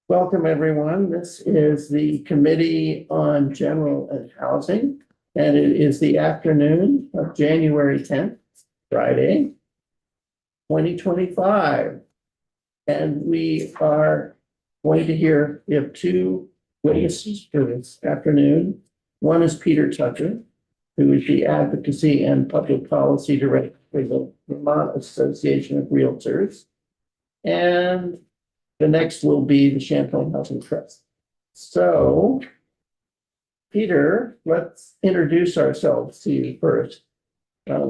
Welcome, everyone. This is the Committee on General and Housing, and it is the afternoon of January 10th, Friday, 2025. And we are going to hear, we have two witnesses for this afternoon. One is Peter Tucker, who is the Advocacy and Public Policy Director for the Vermont Association of Realtors. And the next will be the Champlain Housing Trust. So, Peter, let's introduce ourselves to you first. All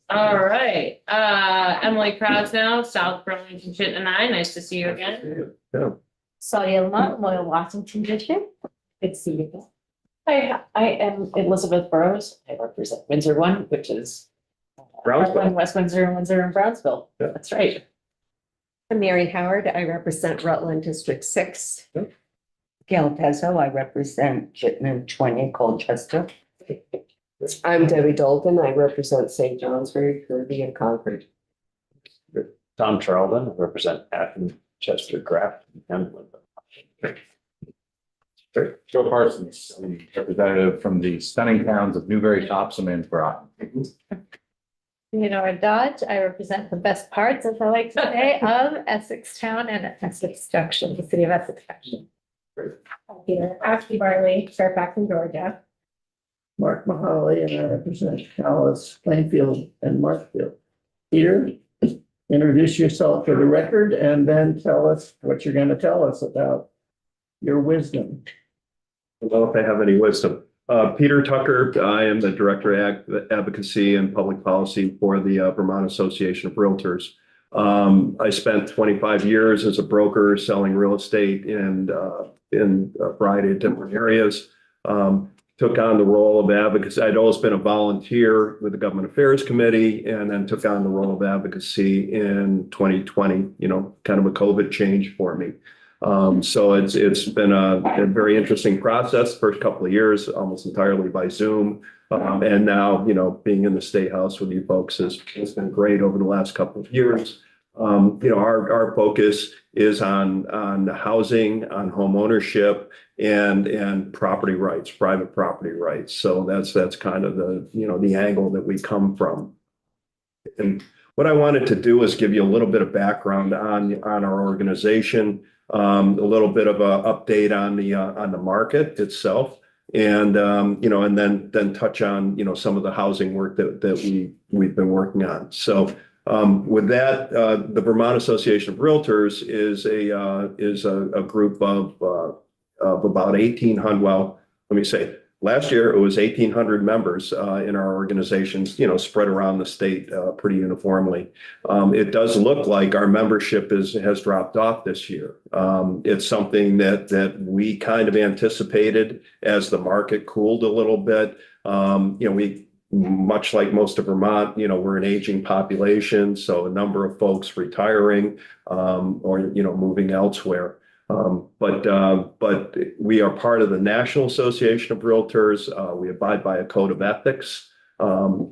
right. Emily Krasnow, South Burlington, Chittenden. Nice to see you again. Sonia Lamont, Loyal Washington District. Good to see you again. Hi, I am Elizabeth Burrows. I represent Windsor One, which is Brownsville. West Windsor, Windsor and Brownsville. Yeah. That's right. I'm Mary Howard. I represent Rutland District 6. Yep. Gail Pezzo. I represent Chittenden 20 Colchester. I'm Debbie Dolgan. I represent St. Johnsbury, Kirby, and Concord. Tom Charlton, I represent Acton, Chester, Graft, and Linden. Joe Parsons, the representative from the stunning towns of Newbury, Topsom, and Groton. Theodore Dodge, I represent the best parts, as I like to say, of Essex Town and Essex Junction, the city of Essex Junction. Here, Ashley Barley, Fairfax, in Georgia. Mark Mahaly, and I represent Callis, Plainfield, and Marshfield. Peter, introduce yourself for the record and then tell us what you're going to tell us about your wisdom. I don't know if I have any wisdom. Peter Tucker, I am the Director of Advocacy and Public Policy for the Vermont Association of Realtors. I spent 25 years as a broker selling real estate in a variety of different areas. Took on the role of advocacy. I'd always been a volunteer with the Government Affairs Committee, and then took on the role of advocacy in 2020, kind of a COVID change for me. So it's been a very interesting process. First couple of years, almost entirely by Zoom. And now, being in the State House with you folks has been great over the last couple of years. Our focus is on housing, on home ownership, and property rights, private property rights. So that's kind of the angle that we come from. And what I wanted to do is give you a little bit of background on our organization, a little bit of an update on the market itself, and and then touch on some of the housing work that we've been working on. So with that, the Vermont Association of Realtors is a group of about 1,800. Well, let me say, last year it was 1,800 members in our organizations, spread around the state pretty uniformly. It does look like our membership has dropped off this year. It's something that we kind of anticipated as the market cooled a little bit. We, much like most of Vermont, we're an aging population, so a number of folks retiring or moving elsewhere. But we are part of the National Association of Realtors. We abide by a code of ethics. In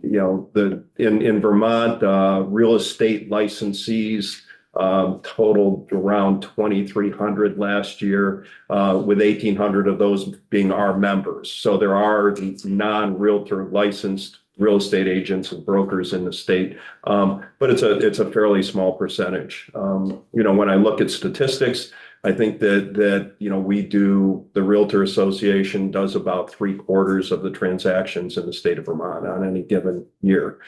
Vermont, real estate licensees totaled around 2,300 last year, with 1,800 of those being our members. So there are non-realtor licensed real estate agents and brokers in the state, but it's a fairly small percentage. When I look at statistics, I think that the Realtor Association does about 3/4 of the transactions in the state of Vermont on any given year.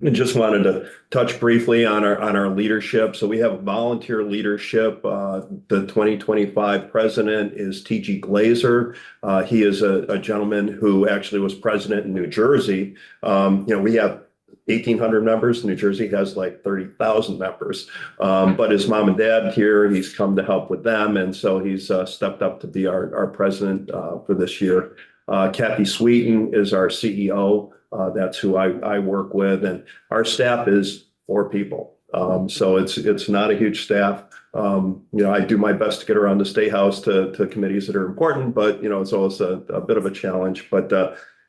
I just wanted to touch briefly on our leadership. So we have volunteer leadership. The 2025 president is T.G. Glazer. He is a gentleman who actually was president in New Jersey. We have 1,800 members. New Jersey has like 30,000 members. But his mom and dad here, he's come to help with them. And so he's stepped up to be our president for this year. Kathy Sweeten is our CEO. That's who I work with. And our staff is 4 people. So it's not a huge staff. I do my best to get around the State House to committees that are important, but it's always a bit of a challenge. But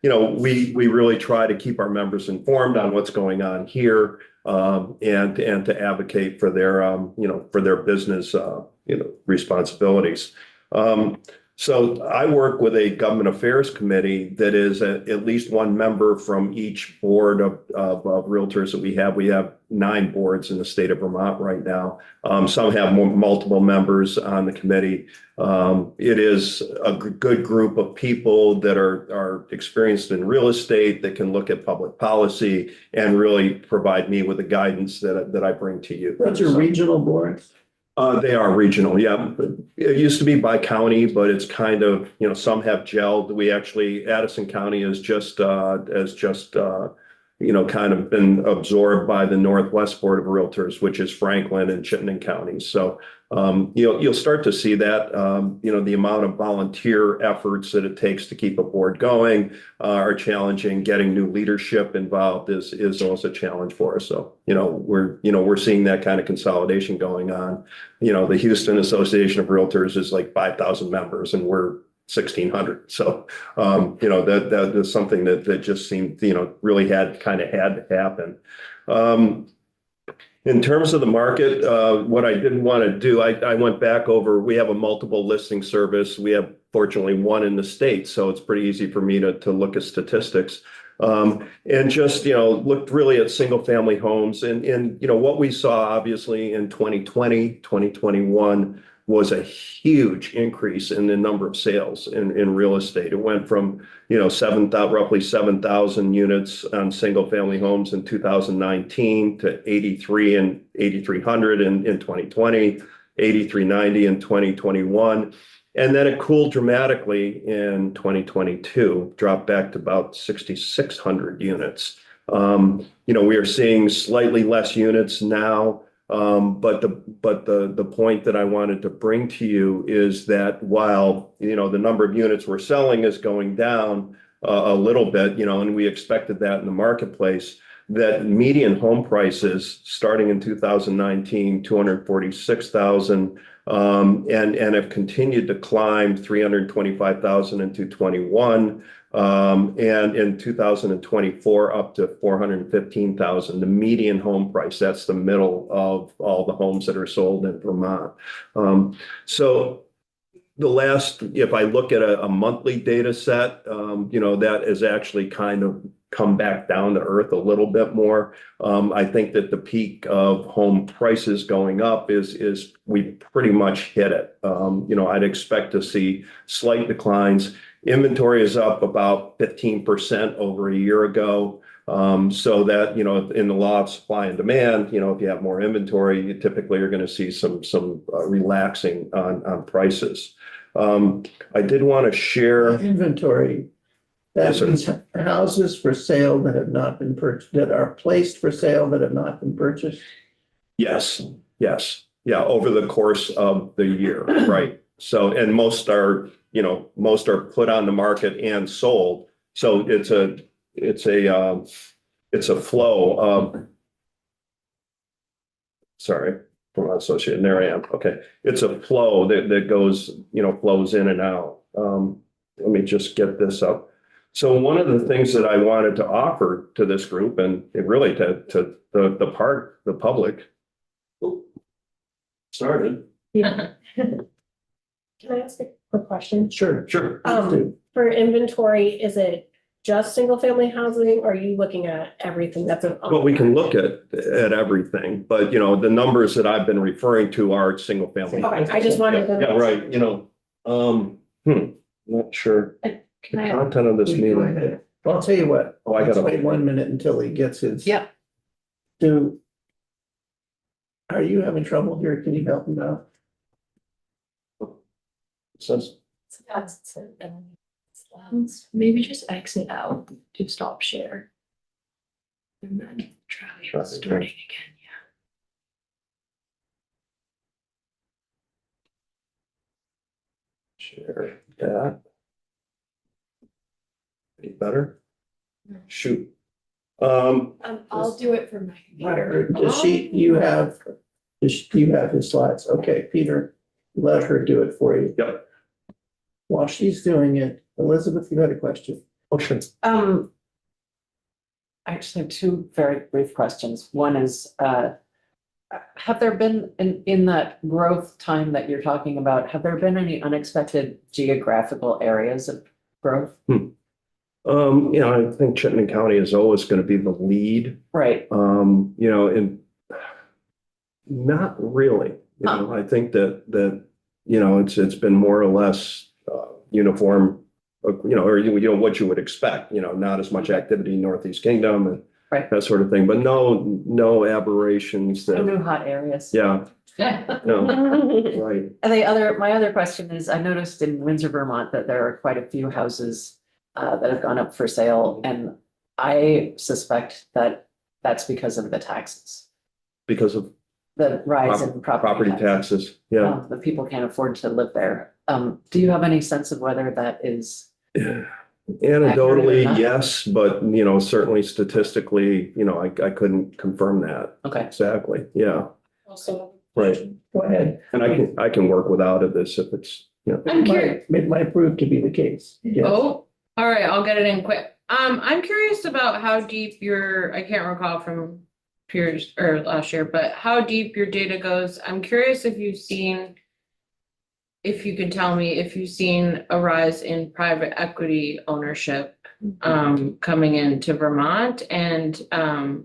we really try to keep our members informed on what's going on here. and to advocate for their, for their business, responsibilities. So I work with a government affairs committee that is at least one member from each board of realtors that we have. We have 9 boards in the state of Vermont right now. Some have multiple members on the committee. It is a good group of people that are experienced in real estate, that can look at public policy and really provide me with the guidance that I bring to you. Those are regional boards. They are regional, yeah. It used to be by county, but it's kind of, some have gelled. We actually, Addison County is just, kind of been absorbed by the Northwest Board of Realtors, which is Franklin and Chittenden counties. So, you'll start to see that, the amount of volunteer efforts that it takes to keep a board going are challenging. Getting new leadership involved is also a challenge for us. So, we're seeing that kind of consolidation going on. The Houston Association of Realtors is like 5,000 members and we're 1,600. So, that is something that just seemed, really had to happen. In terms of the market, what I didn't want to do, I went back over, we have a multiple listing service. We have fortunately one in the state, so it's pretty easy for me to look at statistics. And just, looked really at single family homes and, what we saw obviously in 2020, 2021 was a huge increase in the number of sales in real estate. It went from, roughly 7,000 units on single family homes in 2019 to 8,300 in 2020, 8,390 in 2021. And then it cooled dramatically in 2022, dropped back to about 6,600 units. We are seeing slightly less units now. But the point that I wanted to bring to you is that while, the number of units we're selling is going down a little bit, and we expected that in the marketplace, that median home prices starting in 2019, 246,000, and have continued to climb 325,000 in 2021. And in 2024, up to 415,000, the median home price, that's the middle of all the homes that are sold in Vermont. So if I look at a monthly data set, that has actually kind of come back down to earth a little bit more. I think that the peak of home prices going up is we pretty much hit it. I'd expect to see slight declines. Inventory is up about 15% over a year ago. So that, in the law of supply and demand, if you have more inventory, you typically are going to see some relaxing on prices. I did want to share Inventory. That means houses for sale that have not been purchased, that are placed for sale that have not been purchased. Yes. Yeah, over the course of the year, right? So, and most are put on the market and sold. So it's a flow of, sorry, from associated, there I am. Okay. It's a flow that goes, flows in and out. Let me just get this up. So one of the things that I wanted to offer to this group and really to the public started. Yeah. Can I ask a quick question? Sure. For inventory, is it just single family housing? Or are you looking at everything that's? Well, we can look at everything, but the numbers that I've been referring to are single family. Okay, I just wanted to. Yeah, right. Not sure. The content of this meeting. I'll tell you what. Oh, I gotta Let's wait 1 minute until he gets his. Yeah. Are you having trouble here? Can you help him out? Says, Maybe just exit out to stop share. And then try starting again, share that. Any better? Shoot. I'll do it from my computer. Does you have his slides? Okay, Peter, let her do it for you. Yep. While she's doing it, Elizabeth, you had a question. Oh, sure. I actually have two very brief questions. One is, have there been in that growth time that you're talking about, have there been any unexpected geographical areas of growth? I think Chittenden County is always going to be the lead, Right. and not really. I think that it's been more or less uniform, or what you would expect, not as much activity in Northeast Kingdom and Right. that sort of thing, but no aberrations No that, new hot areas. yeah, no, right. And my other question is, I noticed in Windsor, Vermont, that there are quite a few houses that have gone up for sale, and I suspect that that's because of the taxes, Because of the rise in property taxes, yeah. The people can't afford to live there. Do you have any sense of whether that is? Anecdotally, Accurate or not? yes, but certainly statistically, I couldn't confirm that Okay. exactly. Yeah, Also, right. Go ahead. And I can work without it this if it's, I'm curious. It might prove to be the case. Yes. Oh, all right, I'll get it in quick. I'm curious about how deep I can't recall from peers or last year, but how deep your data goes. I'm curious if you can tell me if you've seen a rise in private equity ownership coming into Vermont, and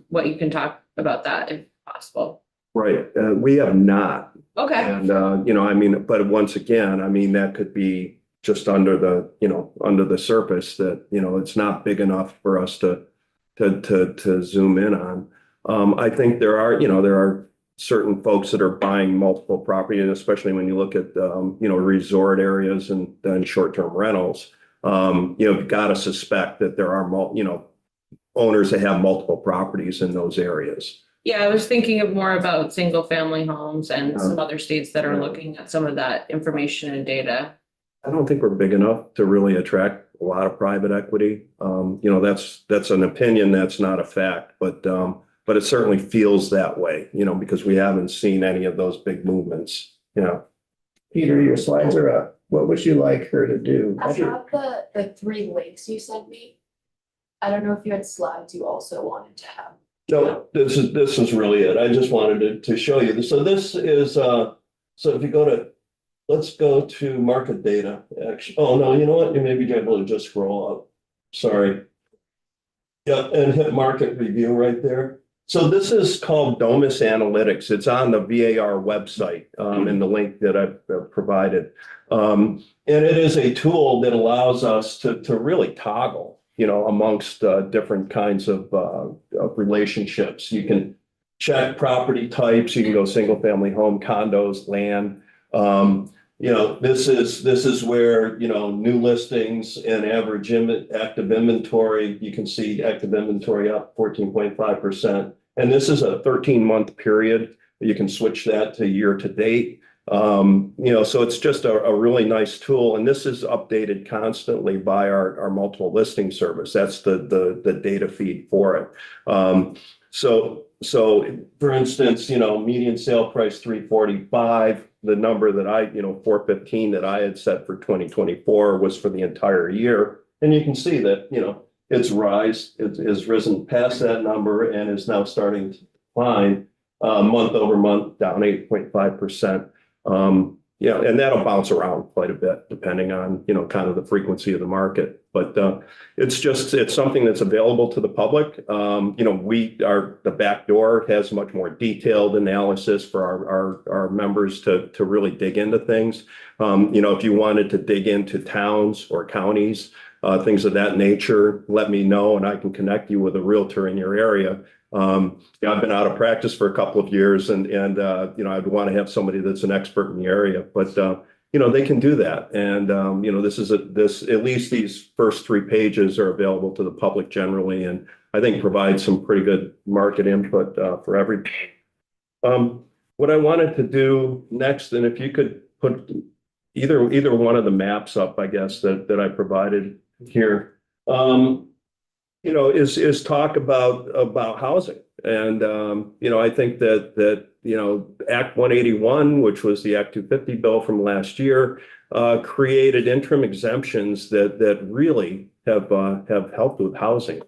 what you can talk about that if possible. right. We have not. Okay. And, but once again, that could be just under the surface that, it's not big enough for us to zoom in on. I think there are certain folks that are buying multiple property, and especially when you look at, resort areas and then short-term rentals, you've got to suspect that there are owners that have multiple properties in those areas. Yeah, I was thinking of more about single family homes and some other states that are looking at some of that information and data. I don't think we're big enough to really attract a lot of private equity. That's an opinion, that's not a fact, but it certainly feels that way, because we haven't seen any of those big movements, Peter, your slides are up. What would you like her to do? I have the three links you sent me. I don't know if you had slides you also wanted to have. No, this is really it. I just wanted to show you this. So this is, so if you let's go to market data. Actually, oh no, you know what? You may be able to just scroll up. Sorry. Yeah, and hit market review right there. So this is called Domus Analytics. It's on the VAR website, in the link that I've provided. And it is a tool that allows us to really toggle, amongst different kinds of relationships. You can check property types. You can go single family home, condos, land. This is where, new listings and average active inventory, you can see active inventory up 14.5%. And this is a 13-month period. You can switch that to year to date. So it's just a really nice tool. And this is updated constantly by our multiple listing service. That's the data feed for it. So for instance, median sale price 345. The number that 415 that I had set for 2024 was for the entire year. And you can see that, it has risen past that number and is now starting to decline month over month, down 8.5%. And that'll bounce around quite a bit depending on, kind of the frequency of the market. But it's something that's available to the public. The back door has much more detailed analysis for our members to really dig into things. If you wanted to dig into towns or counties, things of that nature, let me know and I can connect you with a realtor in your area. I've been out of practice for a couple of years and I'd want to have somebody that's an expert in the area, but they can do that. And at least these first 3 pages are available to the public generally, and I think provide some pretty good market input for everybody. What I wanted to do next, and if you could put either one of the maps up, I guess that I provided here. Is talk about housing. And, I think that Act 181, which was the Act 250 bill from last year, created interim exemptions that really have helped with housing.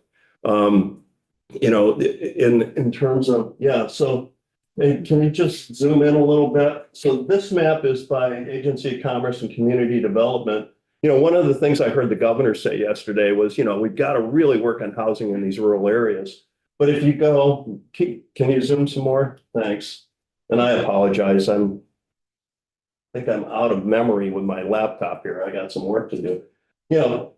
you know, in terms of, yeah, so hey, can you just zoom in a little bit? So this map is by Agency of Commerce and Community Development. You know, one of the things I heard the governor say yesterday was, you know, we've got to really work on housing in these rural areas. But if you go, can you zoom some more? Thanks. And I apologize. I think I'm out of memory with my laptop here. I got some work to do. You know,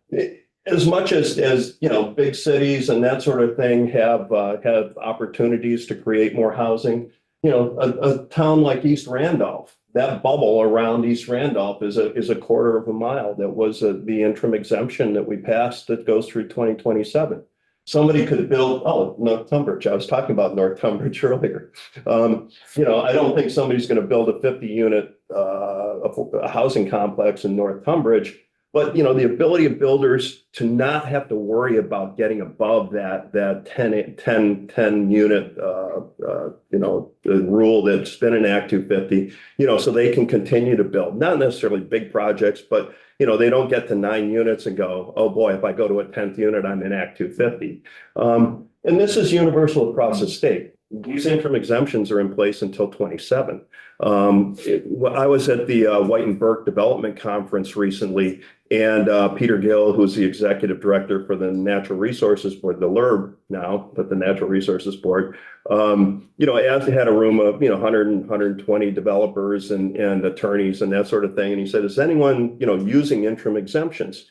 as much as you know, big cities and that sort of thing have opportunities to create more housing. You know, a town like East Randolph, that bubble around East Randolph is a quarter of a mile. That was the interim exemption that we passed that goes through 2027. Somebody could build, oh, North Tunbridge. I was talking about North Tunbridge earlier. You know, I don't think somebody's going to build a 50-unit a housing complex in North Tunbridge. But, you know, the ability of builders to not have to worry about getting above that 10 unit, you know, the rule that's been in Act 250, you know, so they can continue to build, not necessarily big projects, but, you know, they don't get to 9 units and go, oh boy, if I go to a 10th unit, I'm in Act 250. And this is universal across the state. These interim exemptions are in place until 27. I was at the White and Burke Development Conference recently, and Peter Gill, who's the executive director for the Natural Resources Board, the LURB now, but the Natural Resources Board, you know, as they had a room of, you know, 100 and 120 developers and attorneys and that sort of thing. And he said, is anyone, you know, using interim exemptions?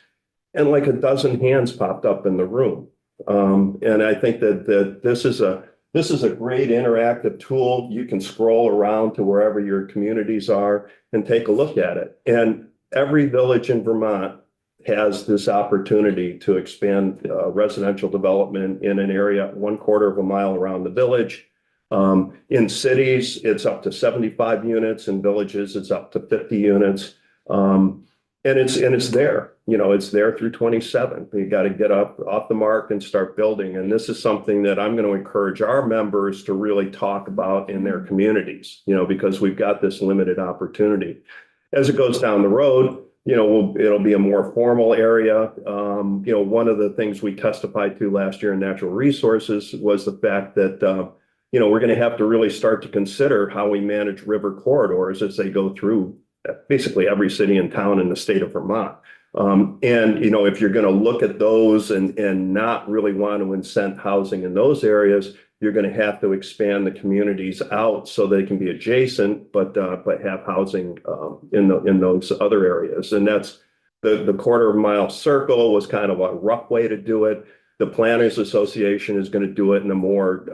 And like a dozen hands popped up in the room. And I think that this is a great interactive tool. You can scroll around to wherever your communities are and take a look at it. And every village in Vermont has this opportunity to expand residential development in an area 1/4 of a mile around the village. In cities, it's up to 75 units. In villages, it's up to 50 units. And it's there, you know, it's there through 27. You got to get up off the mark and start building. And this is something that I'm going to encourage our members to really talk about in their communities, you know, because we've got this limited opportunity. As it goes down the road, you know, it'll be a more formal area. You know, one of the things we testified to last year in Natural Resources was the fact that, you know, we're going to have to really start to consider how we manage river corridors as they go through basically every city and town in the state of Vermont. And, you know, if you're going to look at those and not really want to incent housing in those areas, you're going to have to expand the communities out so they can be adjacent, but have housing in those other areas. And that's the 1/4 mile circle was kind of a rough way to do it. The Planners Association is going to do it in a more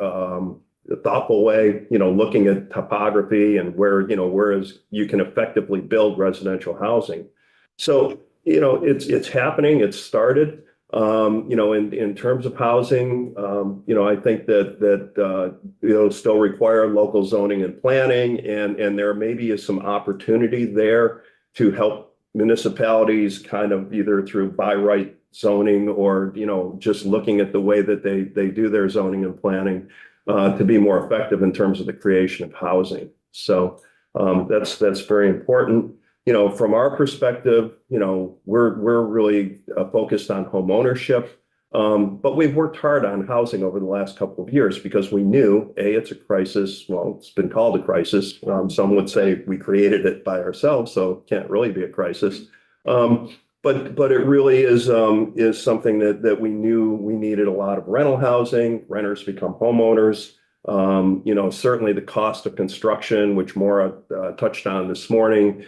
thoughtful way, you know, looking at topography and where, you know, whereas you can effectively build residential housing. So, you know, it's happening, it's started. You know, in terms of housing, you know, I think that you know, still require local zoning and planning, and there maybe is some opportunity there to help municipalities kind of either through by right zoning or, you know, just looking at the way that they do their zoning and planning to be more effective in terms of the creation of housing. So that's very important. You know, from our perspective, you know, we're really focused on home ownership, but we've worked hard on housing over the last couple of years because we knew, it's a crisis. Well, it's been called a crisis. Some would say we created it by ourselves, so it can't really be a crisis. But it really is something that we knew we needed a lot of rental housing. Renters become homeowners. You know, certainly the cost of construction, which Maura touched on this morning,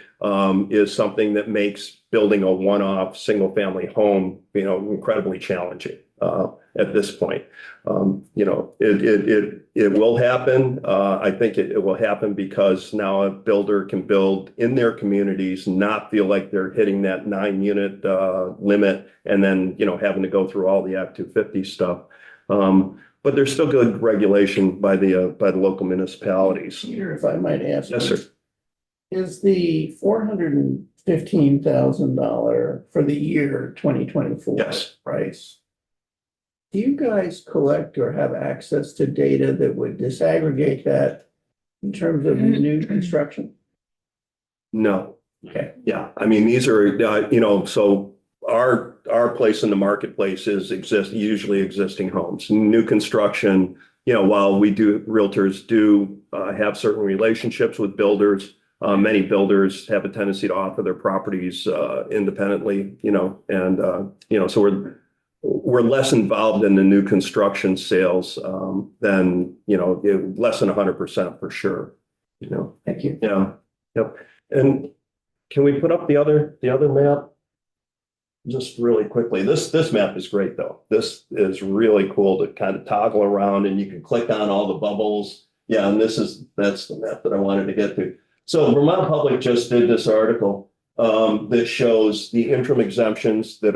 is something that makes building a one-off single-family home, you know, incredibly challenging at this point. You know, it will happen. I think it will happen because now a builder can build in their communities, not feel like they're hitting that 9-unit limit, and then, you know, having to go through all the Act 250 stuff. But there's still good regulation by the local municipalities. Peter, if I might ask. Yes, sir. Is the $415,000 for the year 2024 Yes. price? Do you guys collect or have access to data that would disaggregate that in terms of new construction? No. Okay. Yeah, I mean, these are, you know, so our our place in the marketplace is usually existing homes. New construction, you know, while realtors do have certain relationships with builders, many builders have a tendency to offer their properties independently, you know, and you know, so we're less involved in the new construction sales than, you know, less than 100% for sure, you know. Thank you. Yeah, yep. And can we put up the other map? Just really quickly, this map is great though. This is really cool to kind of toggle around and you can click on all the bubbles. Yeah, and that's the map that I wanted to get to. So Vermont Public just did this article that shows the interim exemptions that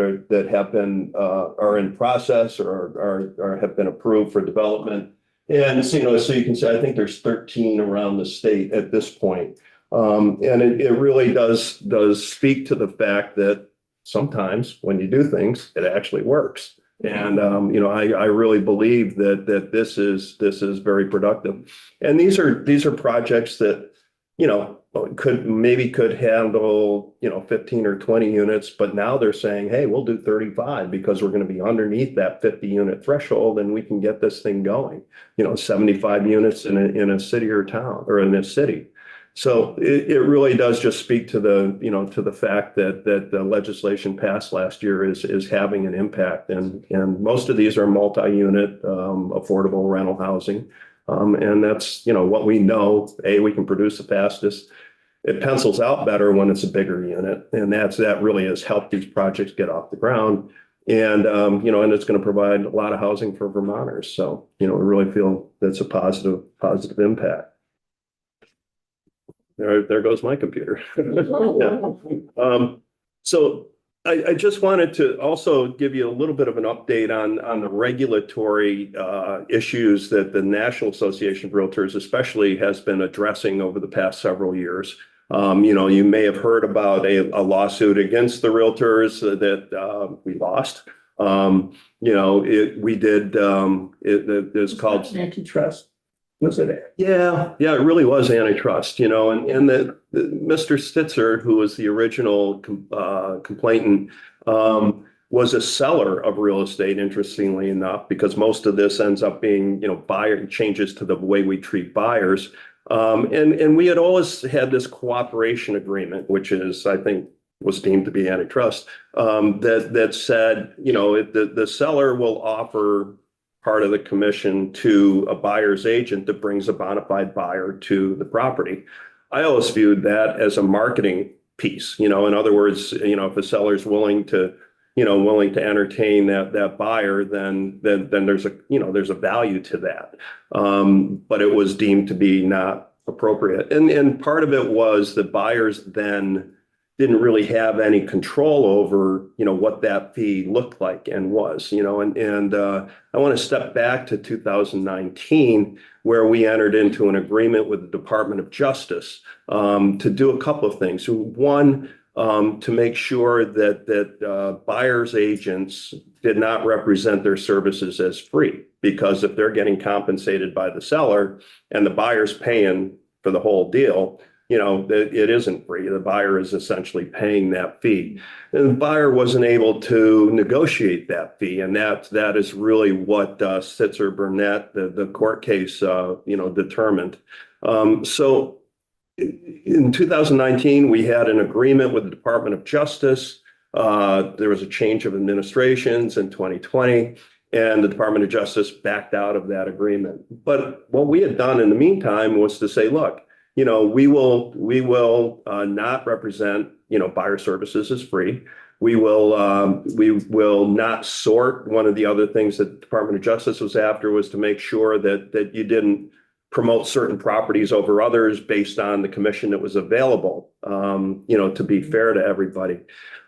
have been are in process or have been approved for development. And so, you know, so you can say, I think there's 13 around the state at this point. And it really does speak to the fact that sometimes when you do things, it actually works. And you know, I really believe that this is very productive. And these are projects that, you know, could handle, you know, 15 or 20 units, but now they're saying, hey, we'll do 35 because we're going to be underneath that 50 unit threshold and we can get this thing going, you know, 75 units in a city or town or in a city. So it really does just speak to the, you know, to the fact that the legislation passed last year is having an impact, and most of these are multi-unit affordable rental housing. And that's, you know, what we know, we can produce the fastest. It pencils out better when it's a bigger unit. And that really has helped these projects get off the ground. And, you know, and it's going to provide a lot of housing for Vermonters. So, you know, we really feel that's a positive impact. There goes my computer. Yeah. So I just wanted to also give you a little bit of an update on the regulatory issues that the National Association of Realtors especially has been addressing over the past several years. You know, you may have heard about a lawsuit against the realtors that we lost. You know, it's called Antitrust. Was it? Yeah, it really was antitrust, you know, and the Mr. Stitzer, who was the original complainant, was a seller of real estate, interestingly enough, because most of this ends up being, you know, buyer changes to the way we treat buyers. And we had always had this cooperation agreement, which is, I think, was deemed to be antitrust, that said, you know, the seller will offer part of the commission to a buyer's agent that brings a bona fide buyer to the property. I always viewed that as a marketing piece. You know, in other words, you know, if a seller's willing to entertain that buyer, then there's a value to that. But it was deemed to be not appropriate. And part of it was the buyers then didn't really have any control over, you know, what that fee looked like and was, you know, and I want to step back to 2019, where we entered into an agreement with the Department of Justice to do a couple of things. One, to make sure that buyers agents did not represent their services as free, because if they're getting compensated by the seller and the buyer's paying for the whole deal, you know, it isn't free. The buyer is essentially paying that fee. And the buyer wasn't able to negotiate that fee. And that is really what Stitzer Burnett, the court case, you know, determined. So in 2019, we had an agreement with the Department of Justice. There was a change of administrations in 2020, and the Department of Justice backed out of that agreement. But what we had done in the meantime was to say, look, you know, we will not represent, you know, buyer services as free. We will not sort. One of the other things that the Department of Justice was after was to make sure that you didn't promote certain properties over others based on the commission that was available, you know, to be fair to everybody.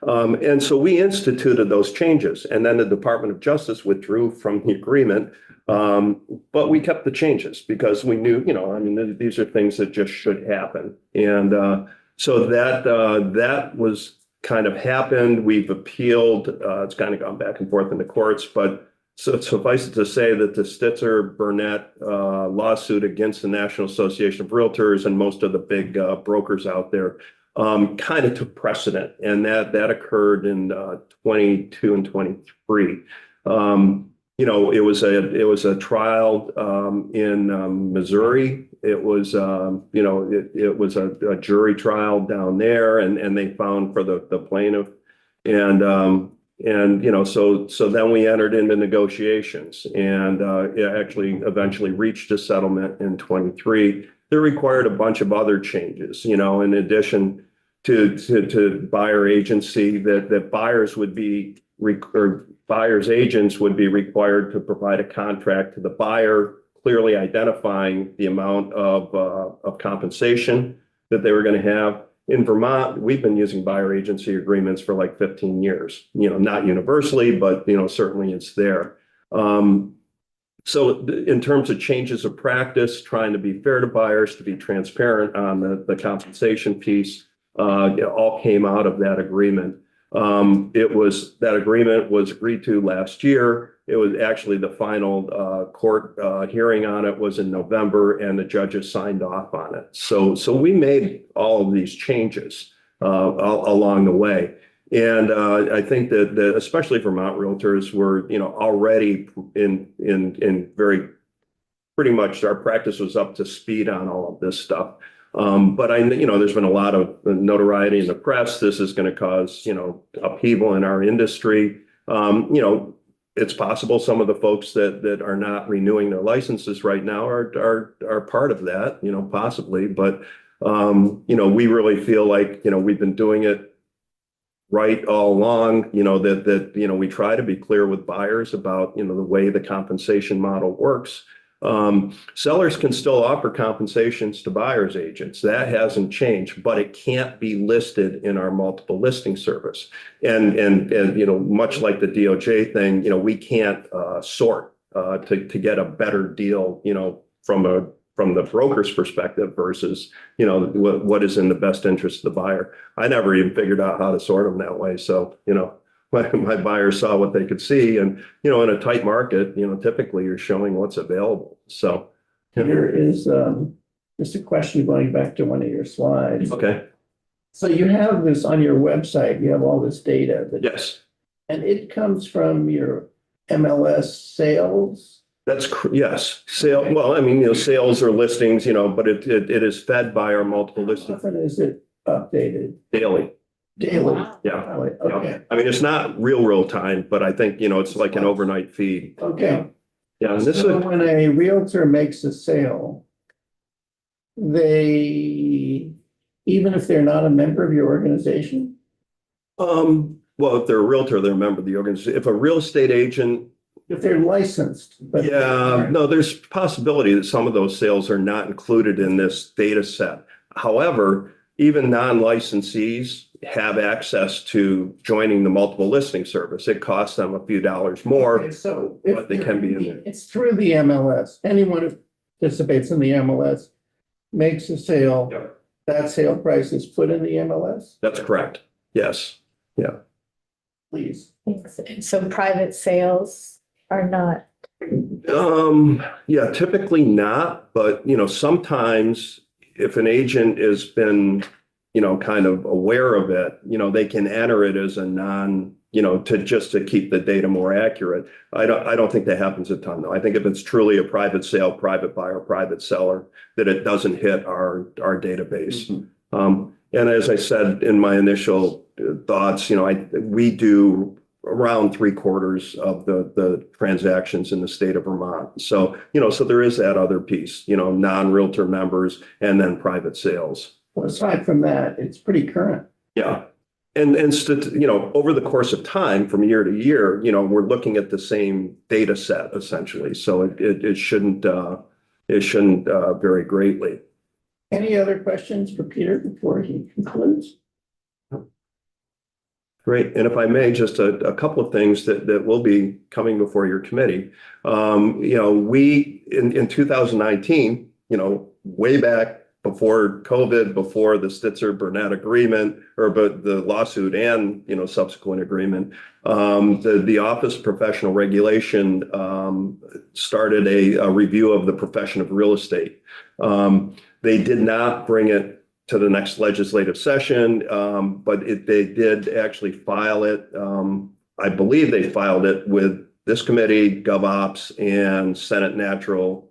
And so we instituted those changes, and then the Department of Justice withdrew from the agreement. But we kept the changes because we knew, you know, I mean, these are things that just should happen. And so that was kind of happened. We've appealed. It's kind of gone back and forth in the courts, but so suffice it to say that the Stitzer Burnett lawsuit against the National Association of Realtors and most of the big brokers out there kind of took precedent, and that occurred in 22 and 23. It was a trial in Missouri. It was it was a jury trial down there, and they found for the plaintiff, and so then we entered into negotiations, and it actually eventually reached a settlement in 23. That required a bunch of other changes, in addition to buyer agency, that buyers would be or buyer's agents would be required to provide a contract to the buyer, clearly identifying the amount of compensation that they were going to have. In Vermont, we've been using buyer agency agreements for like 15 years, not universally, but, certainly it's there. So in terms of changes of practice, trying to be fair to buyers, to be transparent on the compensation piece, it all came out of that agreement. That agreement was agreed to last year. It was actually the final court hearing on it was in November, and the judges signed off on it. So we made all of these changes along the way. And I think that especially Vermont realtors were, already in very pretty much our practice was up to speed on all of this stuff. But there's been a lot of notoriety in the press. This is going to cause, upheaval in our industry. It's possible some of the folks that are not renewing their licenses right now are part of that, possibly. But, we really feel like, we've been doing it right all along, that we try to be clear with buyers about, the way the compensation model works. Sellers can still offer compensations to buyer's agents. That hasn't changed, but it can't be listed in our multiple listing service. And much like the DOJ thing, we can't sort to get a better deal, from the broker's perspective versus, what is in the best interest of the buyer. I never even figured out how to sort them that way. So, my buyers saw what they could see, and, in a tight market, typically you're showing what's available. So. Here is just a question going back to one of your slides. Okay. So you have this on your website, you have all this data Yes. and it comes from your MLS sales. Yes. Sales or listings, but it is fed by our multiple How listings often is it updated? daily. Daily? Yeah. Okay, It's not real time, but I think, it's like an overnight feed. okay. Yeah. And this is, So when a realtor makes a sale, even if they're not a member of your organization? well, if they're a realtor, they're a member of the organization. If a real estate agent, If they're licensed, but. no, there's possibility that some of those sales are not included in this data set. However, even non-licensees have access to joining the multiple listing service. It costs them a few dollars more. Okay, so but they can be in there. it's through the MLS. Anyone who participates in the MLS makes a sale. Yep. That sale price is put in the MLS, That's correct. Yes. please. Thanks. And so private sales are not. Yeah, typically not, but sometimes if an agent has been, kind of aware of it, they can enter it as a to keep the data more accurate. I don't think that happens a ton though. I think if it's truly a private sale, private buyer, private seller, that it doesn't hit our database. Mm-hmm. And as I said in my initial thoughts, we do around 3/4 of the transactions in the state of Vermont. So, so there is that other piece, non-realtor members and then private sales. Well, aside from that, it's pretty current. Yeah. And over the course of time from year to year, we're looking at the same data set essentially. So it shouldn't vary greatly. Any other questions for Peter before he concludes? Great. And if I may, just a couple of things that will be coming before your committee. We in 2019, way back before COVID, before the Stitzer-Burnett agreement, but the lawsuit and, subsequent agreement, the Office of Professional Regulation started a review of the profession of real estate. They did not bring it to the next legislative session, but they did actually file it. I believe they filed it with this committee, GovOps, and Senate Natural.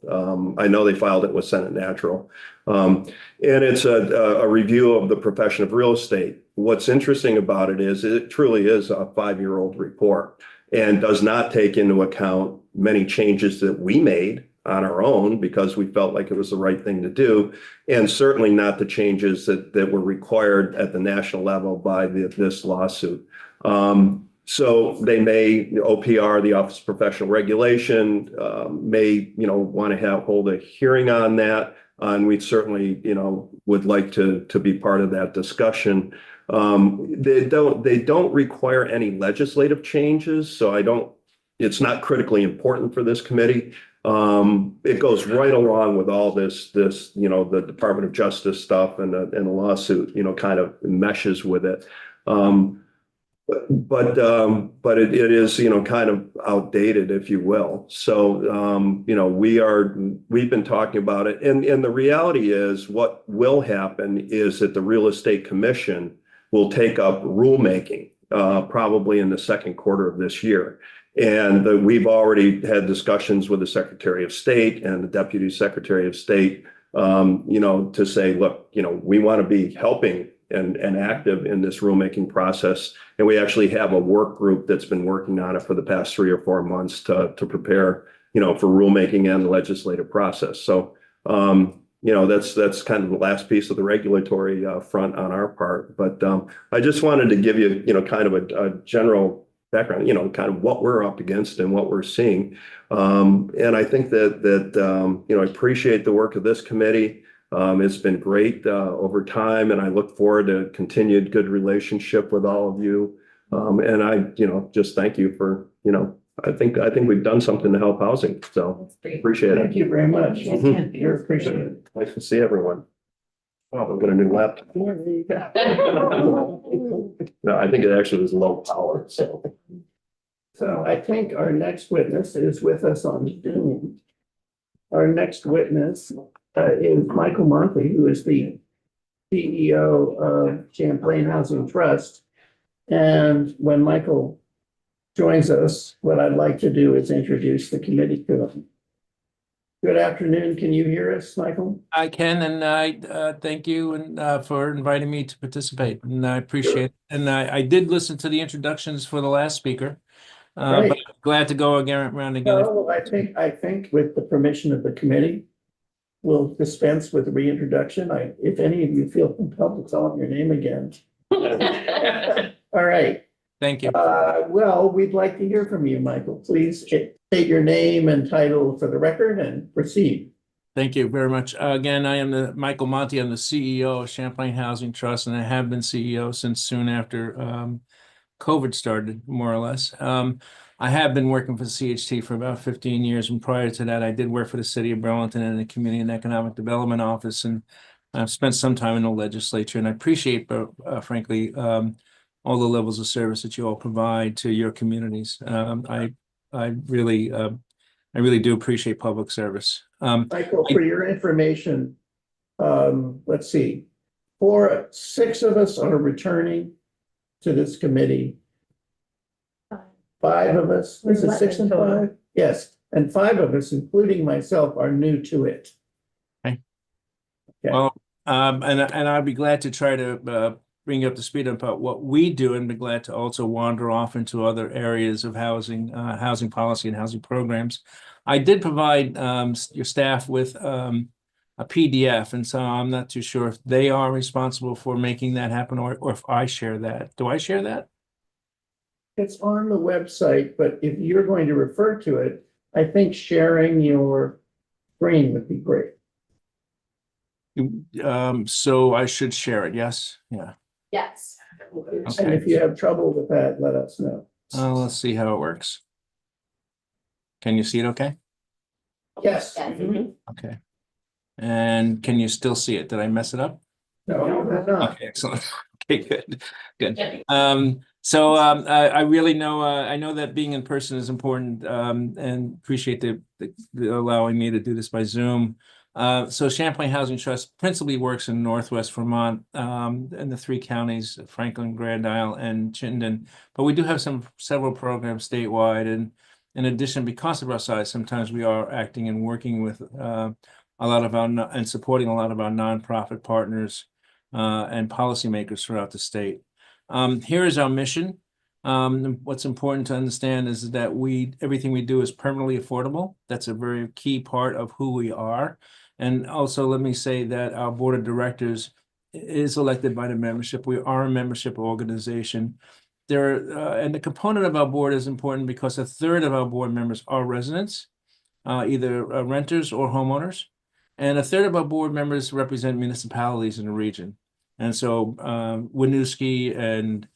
I know they filed it with Senate Natural. And it's a review of the profession of real estate. What's interesting about it is it truly is a 5-year-old report and does not take into account many changes that we made on our own because we felt like it was the right thing to do, and certainly not the changes that were required at the national level by this lawsuit. So they may, OPR, the Office of Professional Regulation, may, want to hold a hearing on that. And we certainly, would like to be part of that discussion. They don't require any legislative changes, so it's not critically important for this committee. It goes right along with all this, the Department of Justice stuff and the lawsuit, kind of meshes with it. But it is, kind of outdated, if you will. So, we've been talking about it. And the reality is what will happen is that the Real Estate Commission will take up rulemaking, probably in the second quarter of this year. And we've already had discussions with the Secretary of State and the Deputy Secretary of State, to say, look, we want to be helping and active in this rulemaking process. And we actually have a work group that's been working on it for the past 3 or 4 months to prepare, for rulemaking and the legislative process. So, that's kind of the last piece of the regulatory front on our part. But I just wanted to give you, kind of a general background, kind of what we're up against and what we're seeing. And I think that I appreciate the work of this committee. It's been great over time, and I look forward to continued good relationship with all of you. And I, just thank you for, I think we've done something to help housing. So appreciate it. Thank you very much. Mhm. You're appreciated. Nice to see everyone. Oh, I've got a new laptop. No, I think it actually was low power, so. So I think our next witness is with us on Zoom. Our next witness is Michael Monty, who is the CEO of Champlain Housing Trust. And when Michael joins us, what I'd like to do is introduce the committee to him. Good afternoon. Can you hear us, Michael? I can, and I thank you and for inviting me to participate, and I appreciate it. And I did listen to the introductions for the last speaker, Great. but I'm glad to go again around again. No, I think with the permission of the committee, we'll dispense with the reintroduction. If any of you feel compelled to tell them your name again. All right. Thank you. Well, we'd like to hear from you, Michael. Please state your name and title for the record and proceed. Thank you very much. Again, I am Michael Monty. I'm the CEO of Champlain Housing Trust, and I have been CEO since soon after COVID started, more or less. I have been working for the CHT for about 15 years, and prior to that, I did work for the City of Burlington in the Community and Economic Development Office, and I've spent some time in the legislature, and I appreciate, frankly, all the levels of service that you all provide to your communities. I really do appreciate public service. Michael, for your information, let's see, 6 of us are returning to this committee. 5 of us, is it 6 and 5? Yes, and 5 of us, including myself, are new to it. Okay. Okay. Well, and I'd be glad to try to bring you up to speed about what we do, and be glad to also wander off into other areas of housing, housing policy and housing programs. I did provide your staff with a PDF, and so I'm not too sure if they are responsible for making that happen or if I share that. Do I share that? It's on the website, but if you're going to refer to it, I think sharing your screen would be great. So I should share it, yes? Yeah. Yes. And if you have trouble with that, let us know. Let's see how it works. Can you see it okay? Yes. Okay. And can you still see it? Did I mess it up? No, I'm not. Okay, excellent. Okay, good, good. So I really know, I know that being in person is important, and appreciate the allowing me to do this by Zoom. So Champlain Housing Trust principally works in Northwest Vermont, in the three counties, Franklin, Grand Isle, and Chittenden. But we do have several programs statewide, and in addition, because of our size, sometimes we are acting and working with a lot of our and supporting a lot of our nonprofit partners and policymakers throughout the state. Here is our mission. What's important to understand is that everything we do is permanently affordable. That's a very key part of who we are. And also, let me say that our board of directors is elected by the membership. We are a membership organization. And the component of our board is important because a third of our board members are residents, either renters or homeowners. And a third of our board members represent municipalities in the region. And so Winooski and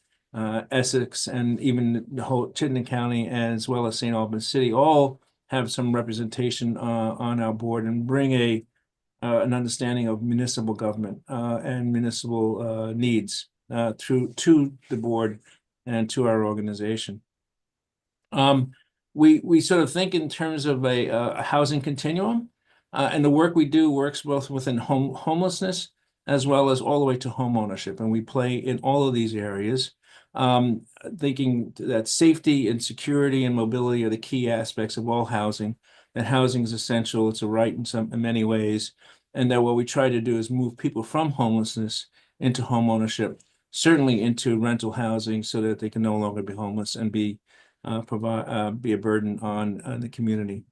Essex and even the whole Chittenden County, as well as St. Albans City, all have some representation on our board and bring an understanding of municipal government and municipal needs to the board and to our organization. We sort of think in terms of a housing continuum, and the work we do works both within homelessness as well as all the way to home ownership, and we play in all of these areas. Thinking that safety and security and mobility are the key aspects of all housing, that housing is essential, it's a right in many ways, and that what we try to do is move people from homelessness into home ownership, certainly into rental housing, so that they can no longer be homeless and be a burden on the community.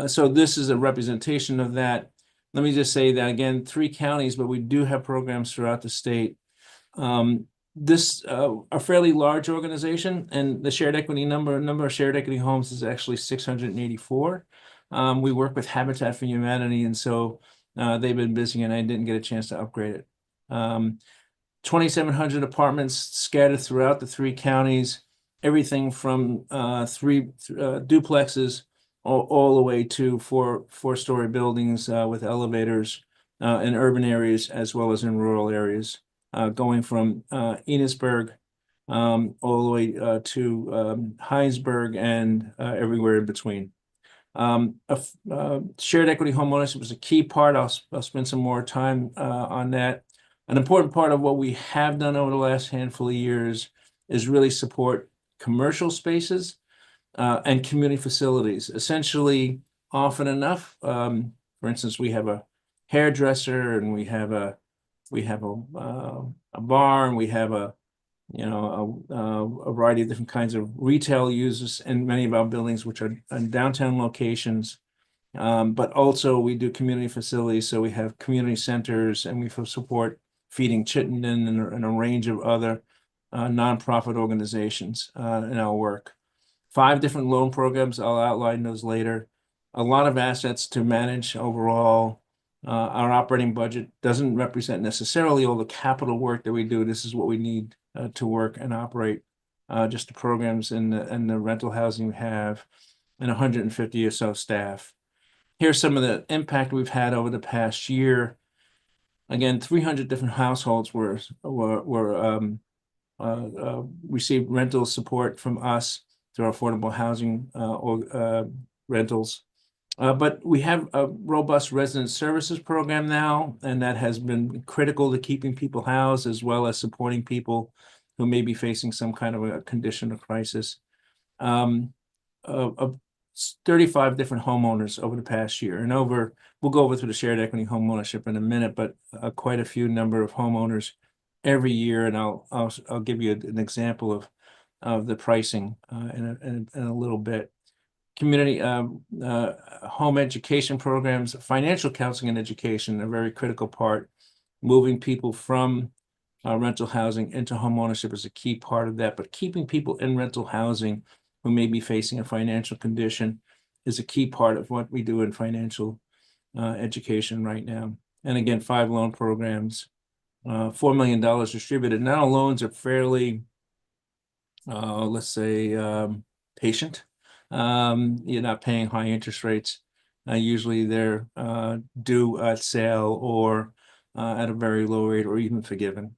So this is a representation of that. Let me just say that again, 3 counties, but we do have programs throughout the state. This a fairly large organization, and the shared equity number of shared equity homes is actually 684. We work with Habitat for Humanity, and so they've been busy, and I didn't get a chance to upgrade it. 2,700 apartments scattered throughout the 3 counties, everything from 3 duplexes all the way to four-story buildings with elevators in urban areas as well as in rural areas. Going from Enosburg all the way to Heinsberg and everywhere in between. Shared equity homeownership is a key part. I'll spend some more time on that. An important part of what we have done over the last handful of years is really support commercial spaces and community facilities. Essentially, often enough, for instance, we have a hairdresser and we have a barn, we have a variety of different kinds of retail users in many of our buildings, which are in downtown locations. But also we do community facilities. So we have community centers, and we support Feeding Chittenden and a range of other nonprofit organizations in our work. 5 different loan programs. I'll outline those later. A lot of assets to manage overall. Our operating budget doesn't represent necessarily all the capital work that we do. This is what we need to work and operate. Just the programs and the rental housing we have, and 150 or so staff. Here's some of the impact we've had over the past year. Again, 300 different households received rental support from us through our affordable housing rentals. But we have a robust resident services program now, and that has been critical to keeping people housed as well as supporting people who may be facing some kind of a condition or crisis. 35 different homeowners over the past year, and we'll go over to the shared equity home ownership in a minute, but quite a few number of homeowners every year, and I'll give you an example of the pricing in a little bit. Community home education programs, financial counseling and education, a very critical part. Moving people from rental housing into home ownership is a key part of that, but keeping people in rental housing who may be facing a financial condition is a key part of what we do in financial education right now. And again, 5 loan programs, $4 million distributed. Now loans are fairly, let's say, patient. You're not paying high interest rates. Usually they're due at sale or at a very low rate or even forgiven.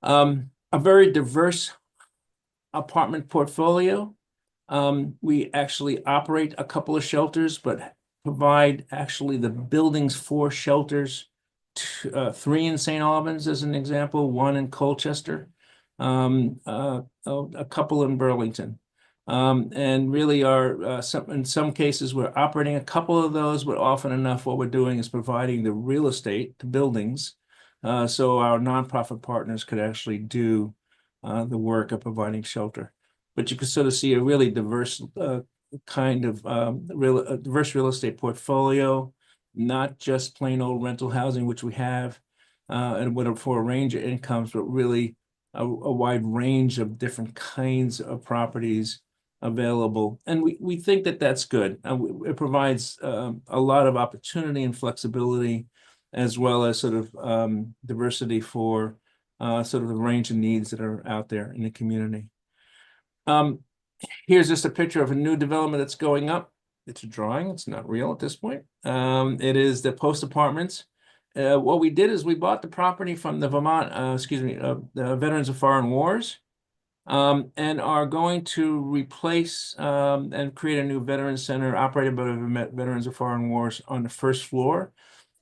A very diverse apartment portfolio. We actually operate a couple of shelters, but provide actually the buildings for shelters. 3 in St. Albans as an example, 1 in Colchester, a couple in Burlington. And really are, in some cases, we're operating a couple of those, but often enough, what we're doing is providing the real estate, the buildings, so our nonprofit partners could actually do the work of providing shelter. But you can sort of see a really diverse kind of diverse real estate portfolio, not just plain old rental housing, which we have, and for a range of incomes, but really a wide range of different kinds of properties available. And we think that that's good. It provides a lot of opportunity and flexibility, as well as sort of diversity for sort of the range of needs that are out there in the community. Here's just a picture of a new development that's going up. It's a drawing, it's not real at this point. It is the Post Apartments. What we did is we bought the property from the the Veterans of Foreign Wars, and are going to replace and create a new Veterans Center operated by the Veterans of Foreign Wars on the first floor.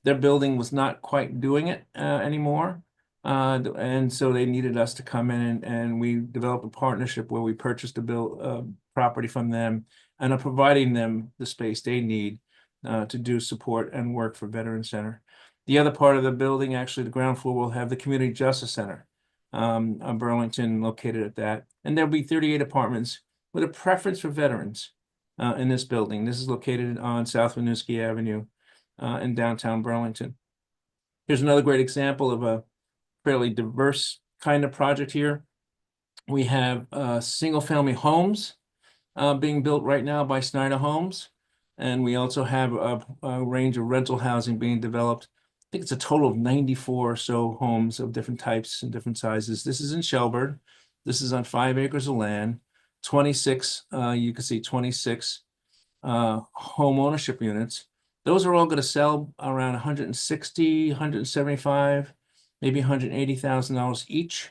Their building was not quite doing it anymore. And so they needed us to come in and we developed a partnership where we purchased a property from them and are providing them the space they need to do support and work for Veterans Center. The other part of the building, actually the ground floor, will have the Community Justice Center on Burlington located at that. And there'll be 38 apartments with a preference for veterans in this building. This is located on South Winooski Avenue in downtown Burlington. Here's another great example of a fairly diverse kind of project here. We have single-family homes being built right now by Snyder Homes. And we also have a range of rental housing being developed. I think it's a total of 94 or so homes of different types and different sizes. This is in Shelburne. This is on 5 acres of land. 26, you can see 26 home ownership units. Those are all going to sell around 160, 175, maybe $180,000 each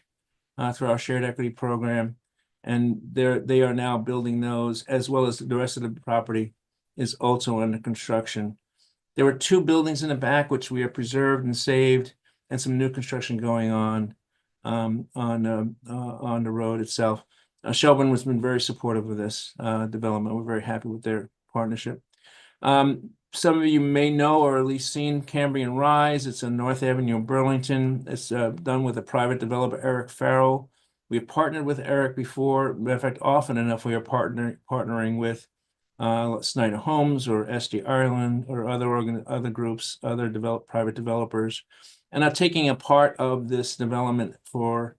through our shared equity program. And they are now building those, as well as the rest of the property is also under construction. There were 2 buildings in the back, which we have preserved and saved, and some new construction going on the road itself. Shelburne has been very supportive of this development. We're very happy with their partnership. Some of you may know or at least seen Cambrian Rise. It's on North Avenue in Burlington. It's done with a private developer, Eric Farrell. We've partnered with Eric before. Matter of fact, often enough, we are partnering with Snyder Homes or SD Ireland or other groups, other private developers, and are taking a part of this development for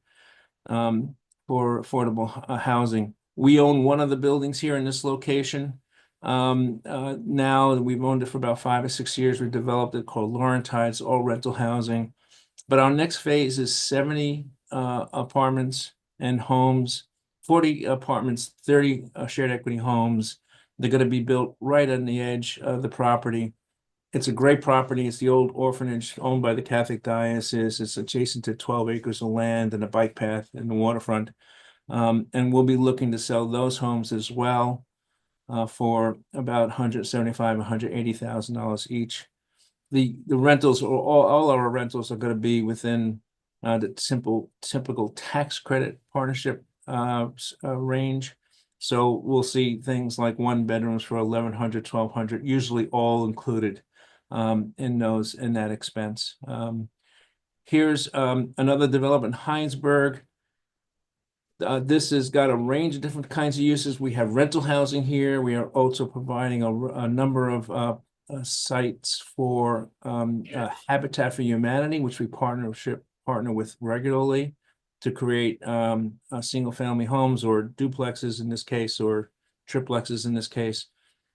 affordable housing. We own one of the buildings here in this location. Now we've owned it for about 5 or 6 years. We've developed it called Laurentides, all rental housing. But our next phase is 70 apartments and homes, 40 apartments, 30 shared equity homes. They're going to be built right on the edge of the property. It's a great property. It's the old orphanage owned by the Catholic Diocese. It's adjacent to 12 acres of land and a bike path in the waterfront. And we'll be looking to sell those homes as well for about $175,000, $180,000 each. The rentals, all our rentals are going to be within the typical tax credit partnership range. So we'll see things like 1 bedrooms for $1,100, $1,200, usually all included in that expense. Here's another development, Heinsberg. This has got a range of different kinds of uses. We have rental housing here. We are also providing a number of sites for Habitat for Humanity, which we partner with regularly to create single-family homes or duplexes in this case, or triplexes in this case,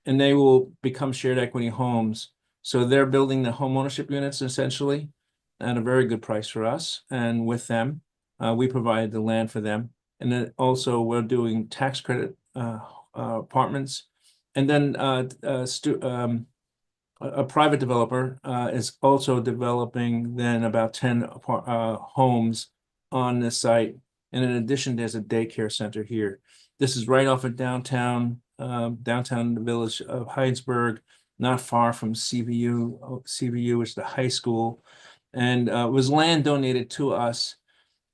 and they will become shared equity homes. So they're building the home ownership units essentially at a very good price for us, and with them, we provide the land for them. And then also we're doing tax credit apartments, and then a private developer is also developing then about 10 homes on this site. And in addition, there's a daycare center here. This is right off of downtown, the village of Heinsberg. not far from CVU. CVU is the high school, and was land donated to us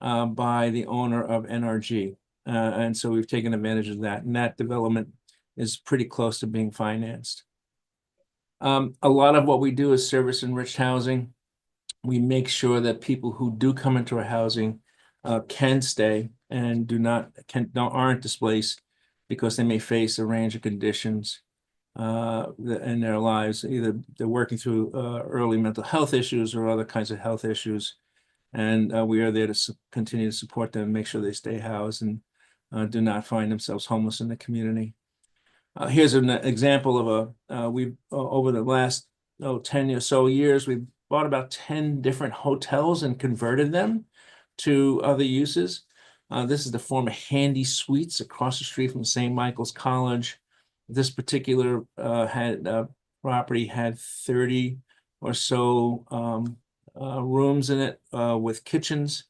by the owner of NRG. And so we've taken advantage of that, and that development is pretty close to being financed. A lot of what we do is service enriched housing. We make sure that people who do come into our housing can stay and aren't displaced because they may face a range of conditions in their lives. Either they're working through early mental health issues or other kinds of health issues. And we are there to continue to support them, make sure they stay housed and do not find themselves homeless in the community. Here's an example of we've over the last 10 or so years, we've bought about 10 different hotels and converted them to other uses. This is the former Handy Suites across the street from St. Michael's College. This particular property had 30 or so rooms in it with kitchens.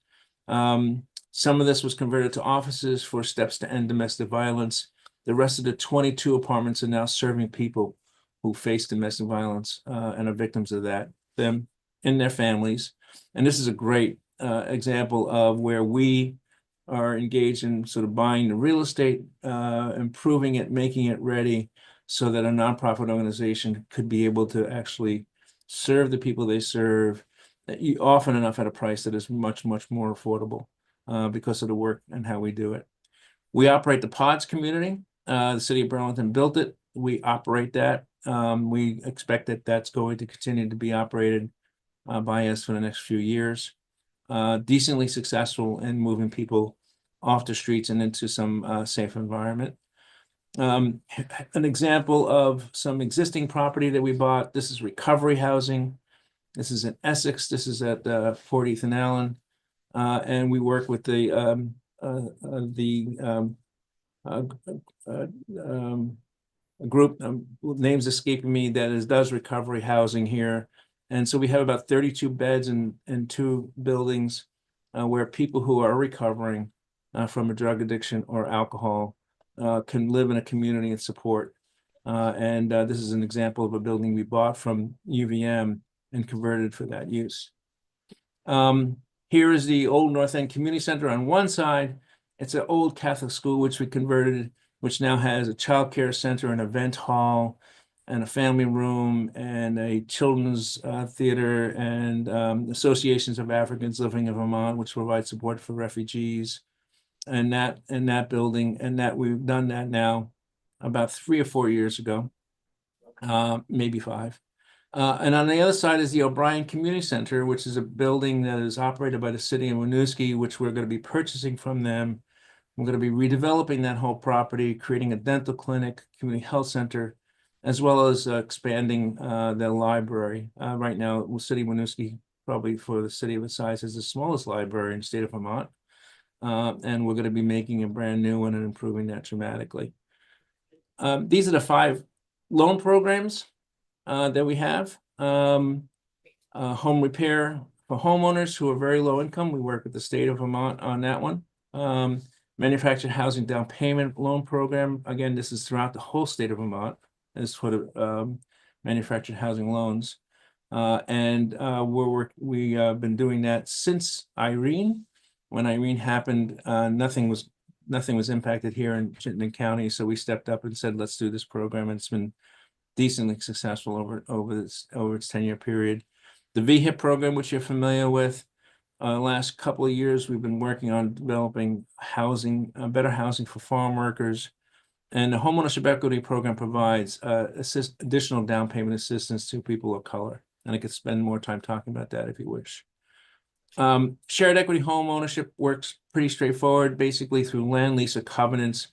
Some of this was converted to offices for steps to end domestic violence. The rest of the 22 apartments are now serving people who face domestic violence and are victims of that, them and their families. And this is a great example of where we are engaged in sort of buying the real estate, improving it, making it ready so that a nonprofit organization could be able to actually serve the people they serve, often enough at a price that is much, much more affordable because of the work and how we do it. We operate the Pods community. The city of Burlington built it. We operate that. We expect that that's going to continue to be operated by us for the next few years. Decently successful in moving people off the streets and into some safe environment. An example of some existing property that we bought. This is recovery housing. This is in Essex. This is at 40th and Allen. And we work with the group, names escaping me, that does recovery housing here. And so we have about 32 beds in 2 buildings where people who are recovering from a drug addiction or alcohol can live in a community and support. And this is an example of a building we bought from UVM and converted for that use. Here is the old North End Community Center on one side. It's an old Catholic school, which we converted, which now has a child care center, an event hall, and a family room, and a children's theater, and associations of Africans living in Vermont, which provide support for refugees. And that building, and that we've done that now about 3 or 4 years ago, maybe 5. And on the other side is the O'Brien Community Center, which is a building that is operated by the city of Winooski, which we're going to be purchasing from them. We're going to be redeveloping that whole property, creating a dental clinic, community health center, as well as expanding the library. Right now, the city of Winooski, probably for the city of its size, is the smallest library in the state of Vermont. And we're going to be making a brand new one and improving that dramatically. These are the 5 loan programs that we have. Home repair for homeowners who are very low income. We work with the state of Vermont on that one. Manufactured housing down payment loan program. Again, this is throughout the whole state of Vermont. As for the manufactured housing loans. We've been doing that since Irene. When Irene happened, nothing was impacted here in Chittenden County. So we stepped up and said, let's do this program. And it's been decently successful over its 10-year period. The VHIP program, which you're familiar with, last couple of years, we've been working on developing housing, better housing for farm workers. And the homeownership equity program provides additional down payment assistance to people of color. And I could spend more time talking about that if you wish. Shared equity home ownership works pretty straightforward, basically through land lease or covenants.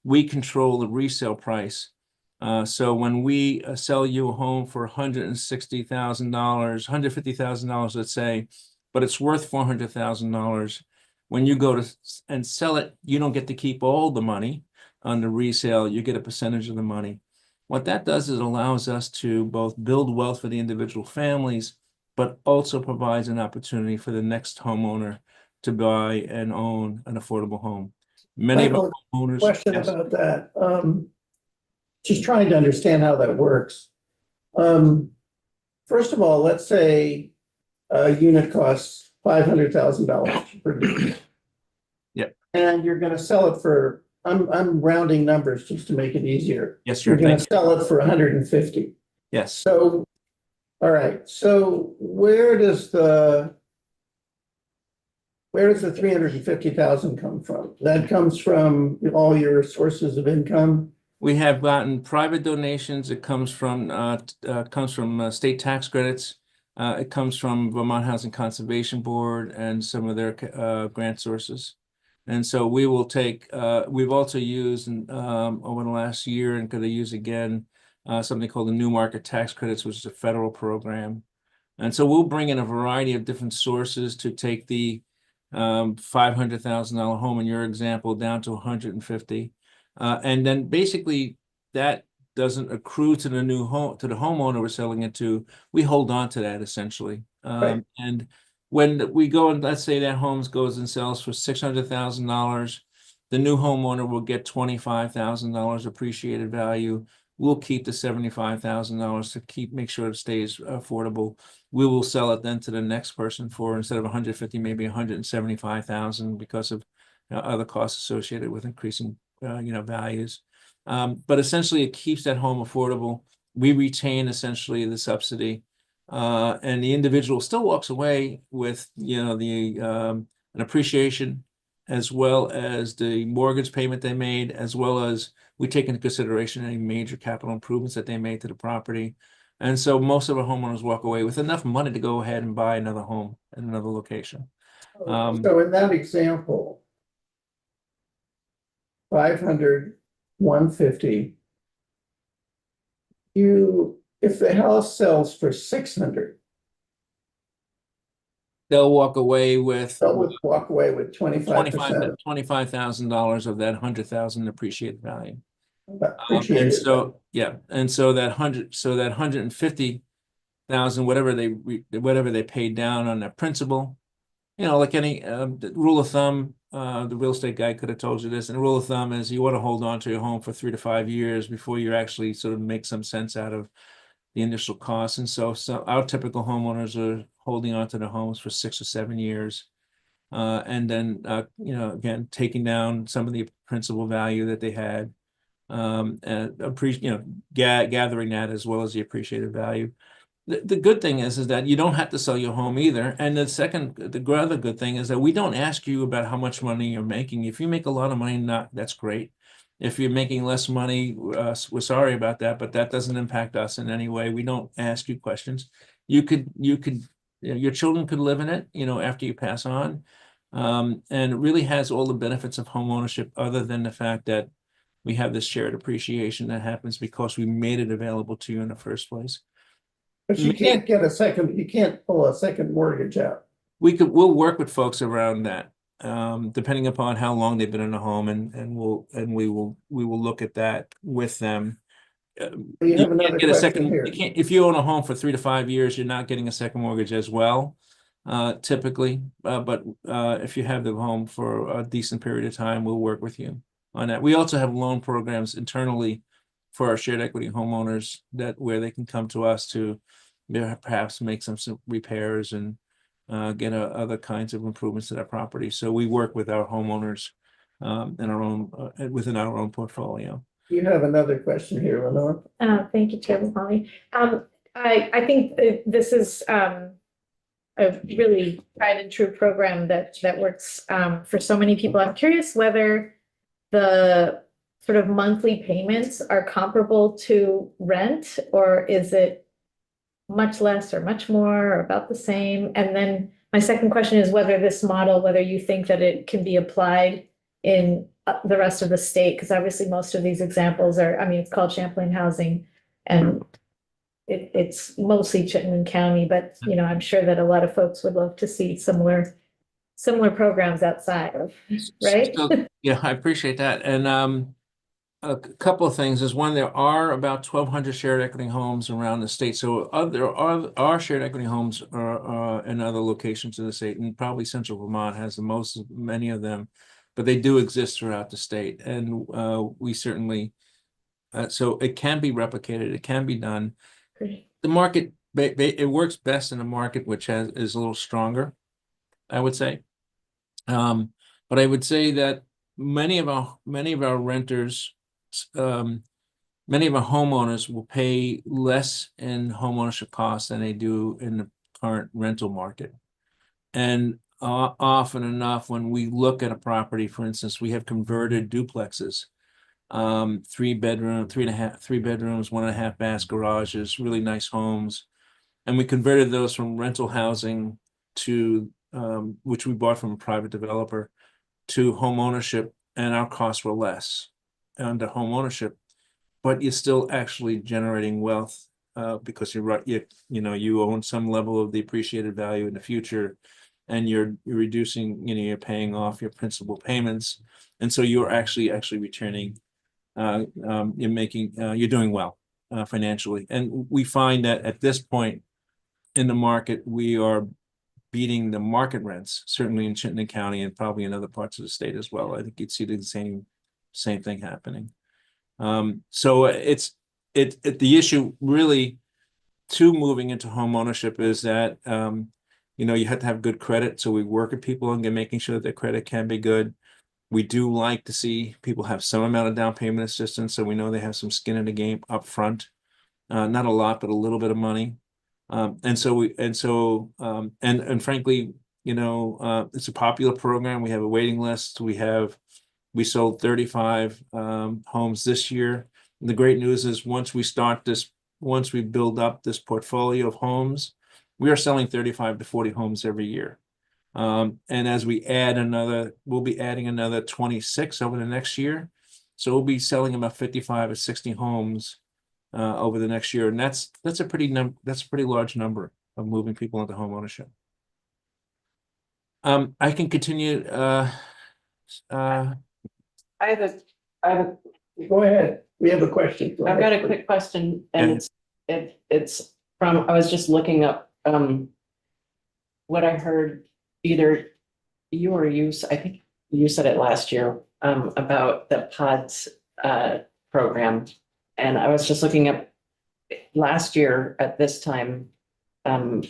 We control the resale price. So when we sell you a home for $160,000, $150,000, let's say, but it's worth $400,000, when you go to and sell it, you don't get to keep all the money on the resale, you get a percentage of the money. What that does is it allows us to both build wealth for the individual families, but also provides an opportunity for the next homeowner to buy and own an affordable home. Many of our homeowners. Question about that. Just trying to understand how that works. First of all, let's say a unit costs $500,000 per unit. Yep. And you're gonna sell it for, I'm rounding numbers just to make it easier. Yes, You're sure. gonna Thank you. sell it for 150. Yes. So, all right, so where does the 350,000 come from? That comes from all your sources of income? We have gotten private donations. It comes from state tax credits. It comes from Vermont Housing Conservation Board and some of their grant sources. And so we will take, we've also used over the last year and gonna use again, something called the New Market Tax Credits, which is a federal program. And so we'll bring in a variety of different sources to take the $500,000 home in your example down to 150. And then basically that doesn't accrue to the new home, to the homeowner we're selling it to. We hold on to that essentially. Right. And when we go and let's say that home goes and sells for $600,000, the new homeowner will get $25,000 appreciated value. We'll keep the $75,000 to make sure it stays affordable. We will sell it then to the next person for, instead of 150, maybe 175,000 because of other costs associated with increasing values. But essentially it keeps that home affordable. We retain essentially the subsidy, and the individual still walks away with an appreciation, as well as the mortgage payment they made, as well as we take into consideration any major capital improvements that they made to the property. And so most of our homeowners walk away with enough money to go ahead and buy another home in another location. So in that example, 500, 150. If the house sells for 600, They'll walk away with they'll walk away with 25%. $25,000 of that 100,000 appreciated value. And Appreciated. so, yeah, and so that 150,000, whatever they paid down on that principal, like any the rule of thumb, the real estate guy could have told you this, and the rule of thumb is you want to hold on to your home for 3 to 5 years before you actually sort of make some sense out of the initial costs. And so our typical homeowners are holding on to their homes for 6 or 7 years. And then, again, taking down some of the principal value that they had, and gathering that as well as the appreciated value. The good thing is that you don't have to sell your home either. And the other good thing is that we don't ask you about how much money you're making. If you make a lot of money, that's great. If you're making less money, we're sorry about that, but that doesn't impact us in any way. We don't ask you questions. Your children could live in it, after you pass on. And it really has all the benefits of home ownership, other than the fact that we have this shared appreciation that happens because we made it available to you in the first place. But you can't pull a second mortgage out. We'll work with folks around that, depending upon how long they've been in a home, and we will look at that with them. You have another question here. If you own a home for 3 to 5 years, you're not getting a second mortgage as well, typically. But if you have the home for a decent period of time, we'll work with you on that. We also have loan programs internally for our shared equity homeowners where they can come to us to perhaps make some repairs and get other kinds of improvements to their property. So we work with our homeowners within our own portfolio. You have another question here, Lenore. Thank you, Chairman Holly. I think this is a really tried and true program that works for so many people. I'm curious whether the sort of monthly payments are comparable to rent, or is it much less or much more or about the same? And then my second question is whether you think that it can be applied in the rest of the state, because obviously most of these examples it's called Champlain Housing, and it's mostly Chittenden County, but I'm sure that a lot of folks would love to see similar programs outside of, right? Yeah, I appreciate that. And a couple of things is, one, there are about 1,200 shared equity homes around the state. So there are shared equity homes in other locations of the state, and probably Central Vermont has many of them, but they do exist throughout the state. And we certainly, so it can be replicated, it can be done. Great. the market, it works best in a market which is a little stronger, I would say. But I would say that many of our renters, many of our homeowners will pay less in homeownership costs than they do in the current rental market. And often enough, when we look at a property, for instance, we have converted duplexes, 3-bedroom, 3.5 bedrooms, 1.5 bath garages, really nice homes. And we converted those from rental housing to, which we bought from a private developer, to home ownership, and our costs were less under home ownership, but you're still actually generating wealth because you're right, you own some level of the appreciated value in the future, and you're reducing, you're paying off your principal payments, and so you're actually returning. You're doing well financially, and we find that at this point in the market, we are beating the market rents, certainly in Chittenden County and probably in other parts of the state as well. I think you'd see the same thing happening. So the issue really to moving into home ownership is that you have to have good credit. So we work with people on making sure that their credit can be good. We do like to see people have some amount of down payment assistance, so we know they have some skin in the game up front. Not a lot, but a little bit of money. And frankly, it's a popular program. We have a waiting list. We sold 35 homes this year. And the great news is once we build up this portfolio of homes, we are selling 35 to 40 homes every year. And as we we'll be adding another 26 over the next year. So we'll be selling about 55 or 60 homes over the next year, and that's a pretty large number of moving people into home ownership. I can continue. I have a Go ahead. We have a question. I've got a quick question, and it's from, I was just looking up what I heard, either you or you, I think you said it last year, about the PODS program. And I was just looking up last year at this time, I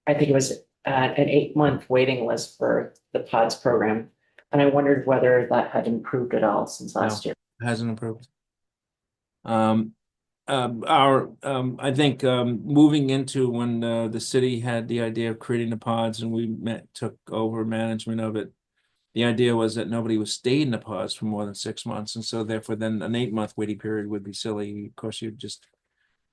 think it was an 8-month waiting list for the PODS program. And I wondered whether that had improved at all since last year. It hasn't improved. I think moving into when the city had the idea of creating the pods and we took over management of it, the idea was that nobody would stay in the pods for more than 6 months, and so therefore then an 8-month waiting period would be silly. Of course, you'd just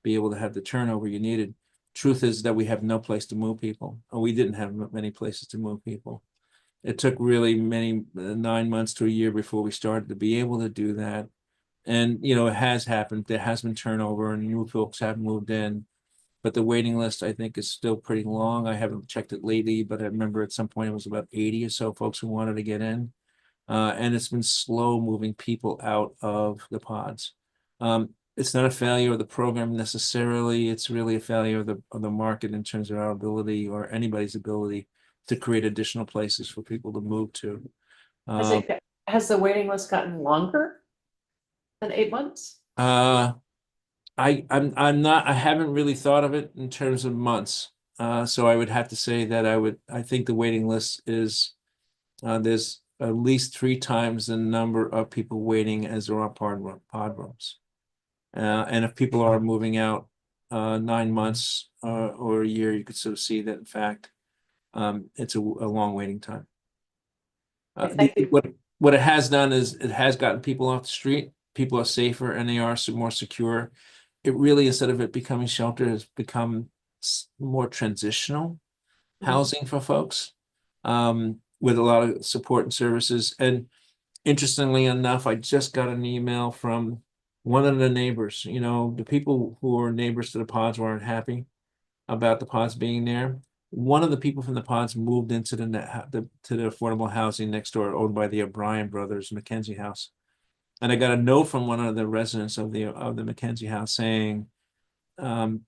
be able to have the turnover you needed. Truth is that we have no place to move people, or we didn't have many places to move people. It took really 9 months to a year before we started to be able to do that. And, it has happened. There has been turnover and new folks have moved in, but the waiting list, I think, is still pretty long. I haven't checked it lately, but I remember at some point it was about 80 or so folks who wanted to get in. And it's been slow moving people out of the pods. It's not a failure of the program necessarily. It's really a failure of the market in terms of our ability or anybody's ability to create additional places for people to move to. Has the waiting list gotten longer than 8 months? I haven't really thought of it in terms of months. So I would have to say that I think the waiting list is, there's at least 3 times the number of people waiting as there are pod rooms. And if people are moving out 9 months or a year, you could sort of see that in fact, it's a long waiting time. What it has done is it has gotten people off the street. People are safer and they are more secure. It really, instead of it becoming shelter, has become more transitional housing for folks, with a lot of support and services. And interestingly enough, I just got an email from one of the neighbors. The people who are neighbors to the pods weren't happy about the pods being there. One of the people from the pods moved into the affordable housing next door, owned by the O'Brien brothers, Mackenzie House. And I got a note from one of the residents of the Mackenzie House saying,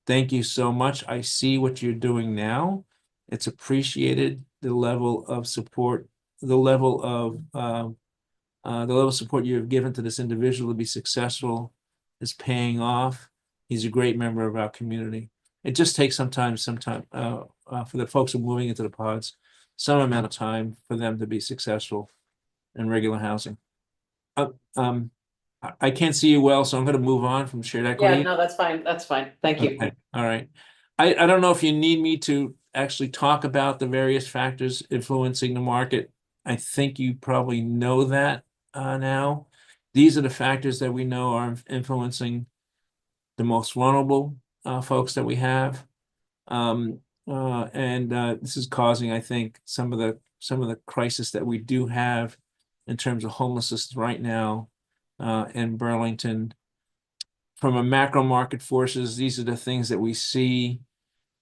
thank you so much. I see what you're doing now. It's appreciated. The level of support, the level of support you have given to this individual to be successful is paying off. He's a great member of our community. it just takes some time, for the folks who are moving into the pods, some amount of time for them to be successful in regular housing. I can't see you well, so I'm gonna move on from shared equity. Yeah, no, that's fine. That's fine. Thank you. Okay, all right. I don't know if you need me to actually talk about the various factors influencing the market. I think you probably know that now. These are the factors that we know are influencing the most vulnerable folks that we have. This is causing, I think, some of the crisis that we do have in terms of homelessness right now in Burlington. From a macro market forces, these are the things that we see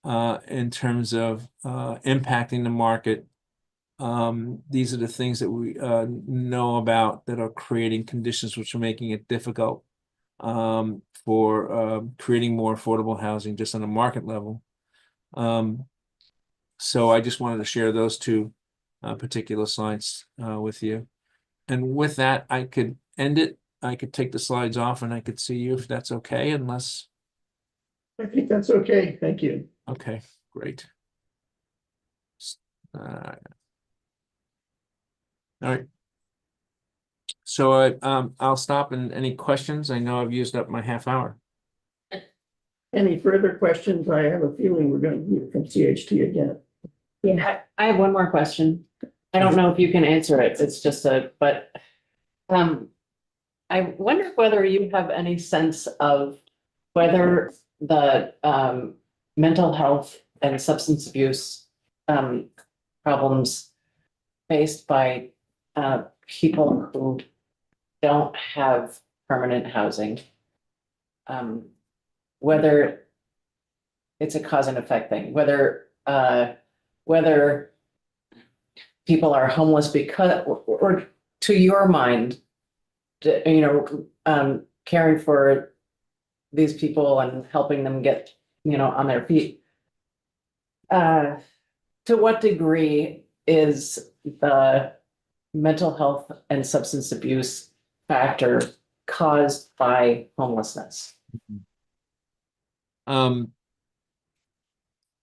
in terms of impacting the market. These are the things that we know about that are creating conditions which are making it difficult for creating more affordable housing just on a market level. So I just wanted to share those two particular slides with you. And with that, I could end it. I could take the slides off and I could see you if that's okay, unless. I think that's okay. Thank you. Okay, great. All right. So I'll stop, and any questions? I know I've used up my half hour. Any further questions? I have a feeling we're going to hear from CHT again. Yeah, I have one more question. I don't know if you can answer it. It's just but I wonder whether you have any sense of whether the mental health and substance abuse problems faced by people who don't have permanent housing, whether it's a cause and effect thing, whether people are homeless because, or to your mind, caring for these people and helping them get, on their feet. To what degree is the mental health and substance abuse factor caused by homelessness?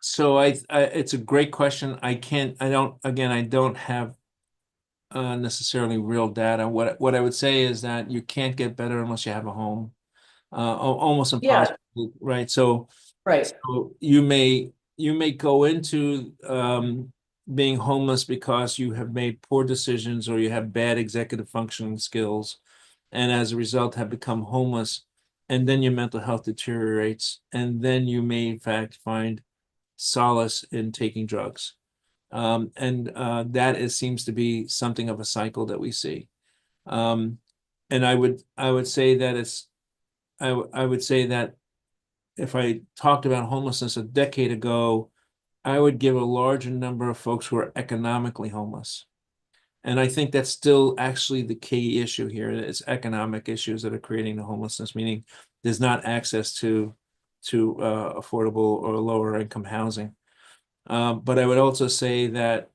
So it's a great question. I don't have necessarily real data. What I would say is that you can't get better unless you have a home. Almost impossible, right? So you may go into being homeless because you have made poor decisions or you have bad executive functioning skills, and as a result have become homeless, and then your mental health deteriorates, and then you may in fact find solace in taking drugs. That seems to be something of a cycle that we see. And I would say that I would say that if I talked about homelessness a decade ago, I would give a larger number of folks who are economically homeless. And I think that's still actually the key issue here. It's economic issues that are creating the homelessness, meaning there's not access to affordable or lower income housing. But I would also say that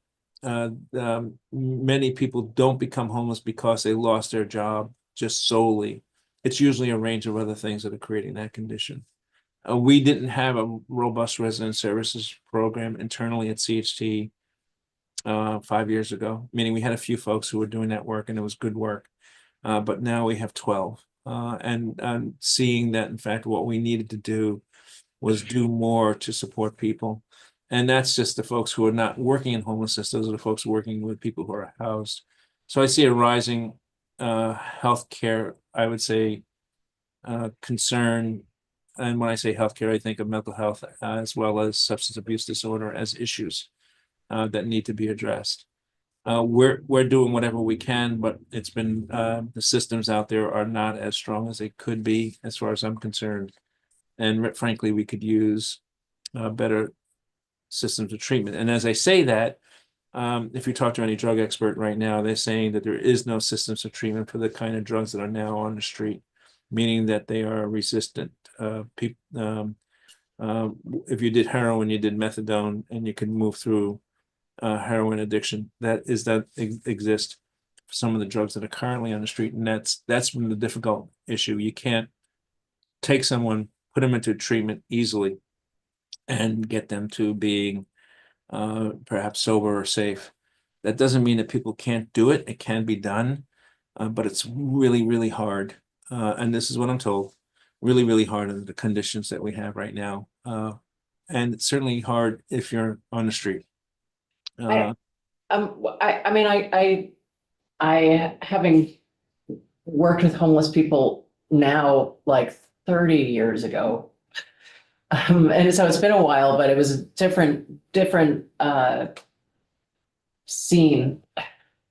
many people don't become homeless because they lost their job just solely. It's usually a range of other things that are creating that condition. We didn't have a robust resident services program internally at CHT 5 years ago, meaning we had a few folks who were doing that work and it was good work. But now we have 12. And seeing that, in fact, what we needed to do was do more to support people. And that's just the folks who are not working in homelessness. Those are the folks working with people who are housed. So I see a rising healthcare, I would say, concern. And when I say healthcare, I think of mental health as well as substance abuse disorder as issues that need to be addressed. We're doing whatever we can, but it's been the systems out there are not as strong as they could be, as far as I'm concerned. And frankly, we could use better systems of treatment. And as I say that, if you talk to any drug expert right now, they're saying that there is no systems of treatment for the kind of drugs that are now on the street, meaning that they are resistant. If you did heroin, you did methadone, and you can move through heroin addiction. That exists for some of the drugs that are currently on the street, and that's been the difficult issue. You can't take someone, put them into treatment easily, and get them to being perhaps sober or safe. That doesn't mean that people can't do it. It can be done, but it's really, really hard. And this is what I'm told, really, really hard under the conditions that we have right now. And it's certainly hard if you're on the street. I mean, I having worked with homeless people now like 30 years ago. And so it's been a while, but it was a different scene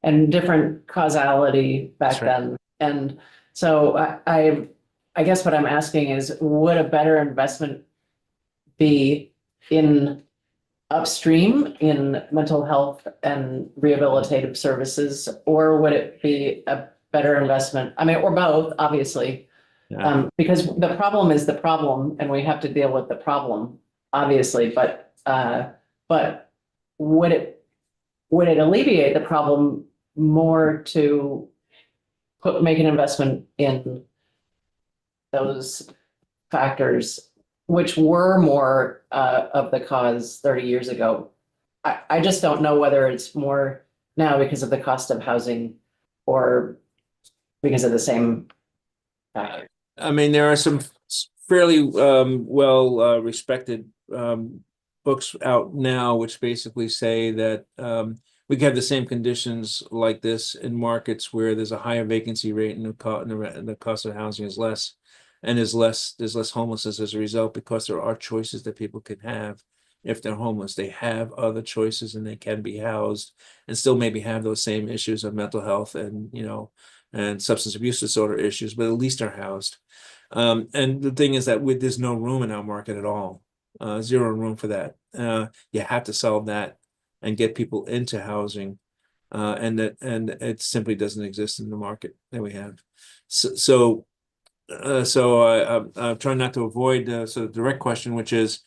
and different causality back That's right. then. And so I guess what I'm asking is, would a better investment be in upstream in mental health and rehabilitative services, or would it be a better investment? I mean, or both, obviously. Yeah. Because the problem is the problem and we have to deal with the problem, obviously, but would it alleviate the problem more to make an investment in those factors, which were more of the cause 30 years ago? I just don't know whether it's more now because of the cost of housing or because of the same factor. I mean, there are some fairly well respected books out now, which basically say that we can have the same conditions like this in markets where there's a higher vacancy rate and the cost of housing is less, and there's less homelessness as a result, because there are choices that people can have. If they're homeless, they have other choices and they can be housed and still maybe have those same issues of mental health and, and substance abuse disorder issues, but at least are housed. And the thing is that there's no room in our market at all, zero room for that. You have to solve that and get people into housing, and it simply doesn't exist in the market that we have. So I'm trying not to avoid the sort of direct question, which is,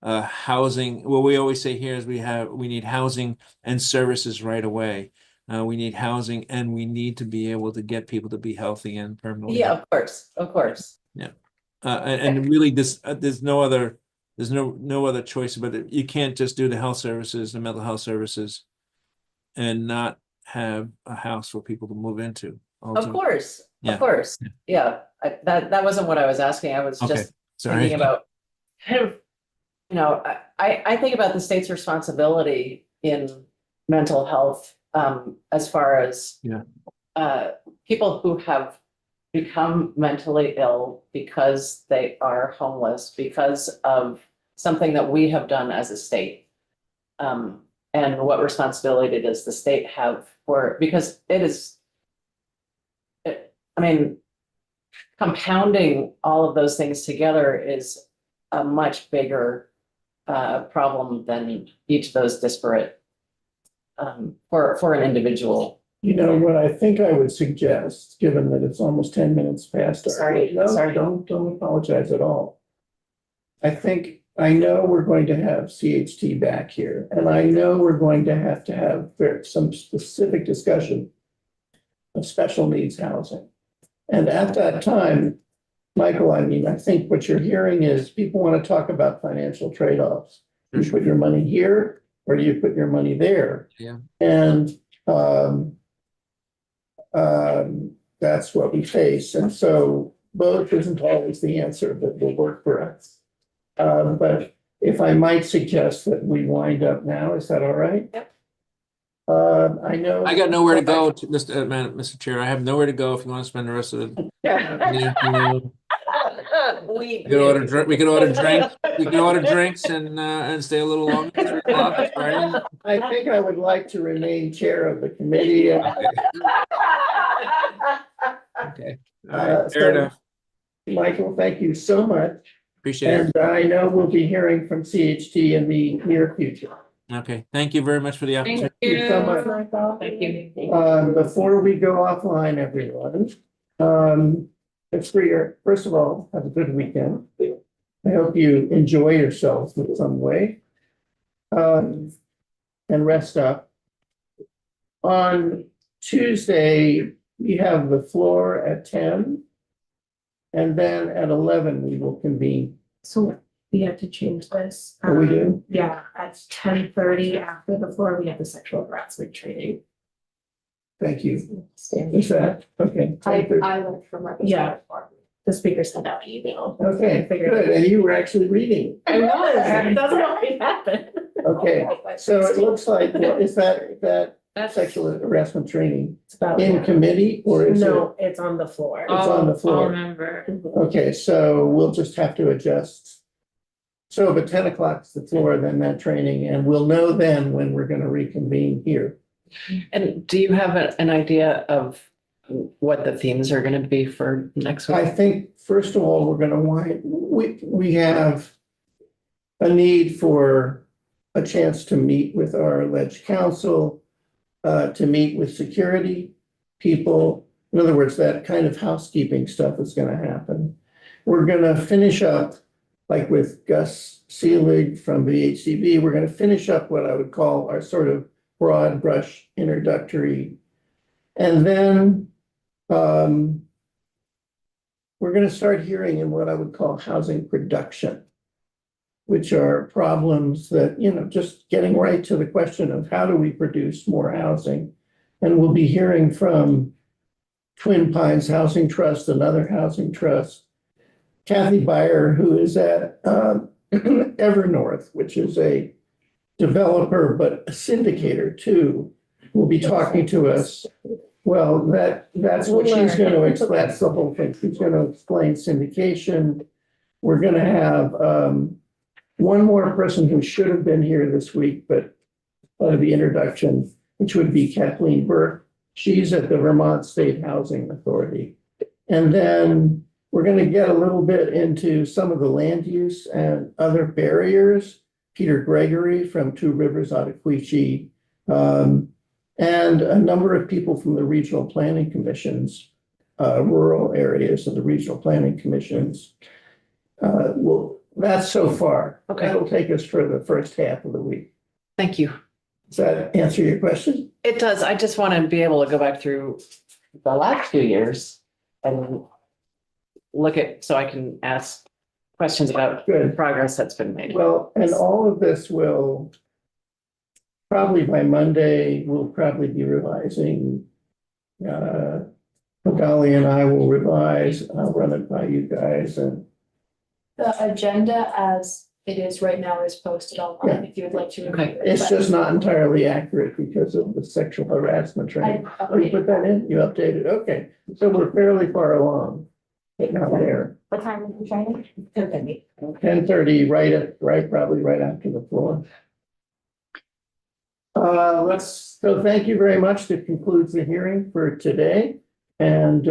housing. What we always say here is we need housing and services right away. We need housing and we need to be able to get people to be healthy and permanently. Yeah, of course. Yeah. And really there's no other choice about it. You can't just do the health services, the mental health services, and not have a house for people to move into. Of course, Yeah. of course. Yeah, that wasn't what I was asking. I was Okay. just Sorry. thinking about kind of, I think about the state's responsibility in mental health, as far as people who have become mentally ill because they are homeless because of something that we have done as a state. And what responsibility does the state have for, because compounding all of those things together is a much bigger problem than each of those disparate for an individual. What I think I would suggest, given that it's almost 10 minutes past. Sorry. Don't apologize at all. I know we're going to have CHT back here, and I know we're going to have some specific discussion of special needs housing. And at that time, Michael, I think what you're hearing is people want to talk about financial trade-offs. Do you put your money here or do you put your money there? Yeah. And that's what we face. And so both isn't always the answer that will work for us. But if I might suggest that we wind up now, is that all right? Yep. I know. I got nowhere to go, Mr. Chair. I have nowhere to go if you want to spend the rest of the afternoon. We could order drinks and stay a little longer. 3 o'clock, that's fine. I think I would like to remain chair of the committee. Okay. All right. Fair So, enough. Michael, thank you so much. Appreciate it. And I know we'll be hearing from CHT in the near future. Okay. Thank you very much for the opportunity. Thank you. so much. Thank you. Before we go offline, everyone, first of all, have a good weekend. I hope you enjoy yourselves in some way. And rest up. On Tuesday, we have the floor at 10. And then at 11, we will convene. So We have to change this. Oh, we do? Yeah, at 10:30 after the floor, we have the sexual harassment training. Thank you. Is that, okay. I learned from Representative. Yeah, the speaker sent out an email. Okay, good. And you were actually reading. I was, it doesn't always happen. Okay, so it looks like, well, is that That's sexual harassment training It's about. in committee or is it? No, it's on the floor. It's on the floor. I'll remember. Okay, so we'll just have to adjust. So if at 10 o'clock's the floor, then that training, and we'll know then when we're gonna reconvene here. And do you have an idea of what the themes are gonna be for next I week? think, first of all, we're gonna we have a need for a chance to meet with our alleged counsel, to meet with security people. In other words, that kind of housekeeping stuff is gonna happen. We're gonna finish up, like with Gus Seelig from VHCB, we're gonna finish up what I would call our sort of broad brush introductory. And then we're gonna start hearing in what I would call housing production, which are problems that, just getting right to the question of how do we produce more housing? And we'll be hearing from Twin Pines Housing Trust, another housing trust, Kathy Beyer, who is at Evernorth, which is a developer, but a syndicator too, will be talking to us. Well, that's what she's going to explain. That's the whole thing. She's going to explain syndication. We're going to have one more person who should have been here this week, but the introduction, which would be Kathleen Burke. She's at the Vermont State Housing Authority. And then we're going to get a little bit into some of the land use and other barriers. Peter Gregory from Two Rivers Ottaquechee, and a number of people from the regional planning commissions, rural areas of the regional planning commissions. Well, that's so far. Okay. That'll take us for the first half of the week. Thank you. Does that answer your question? It does. I just want to be able to go back through the last 2 years and look at, so I can ask questions about the Good. progress that's been made. Well, and all of this will probably by Monday, we'll probably be revising. Magali and I will revise. I'll run it by you guys and The agenda as it is right now is posted online if you would like to. review it, it's but just not entirely accurate because of the sexual harassment training. I Oh, you put that in? You updated? Okay, so we're fairly far along. But not there. What time is the training? 10:30. 10:30, probably right after the floor. So thank you very much. That concludes the hearing for today. And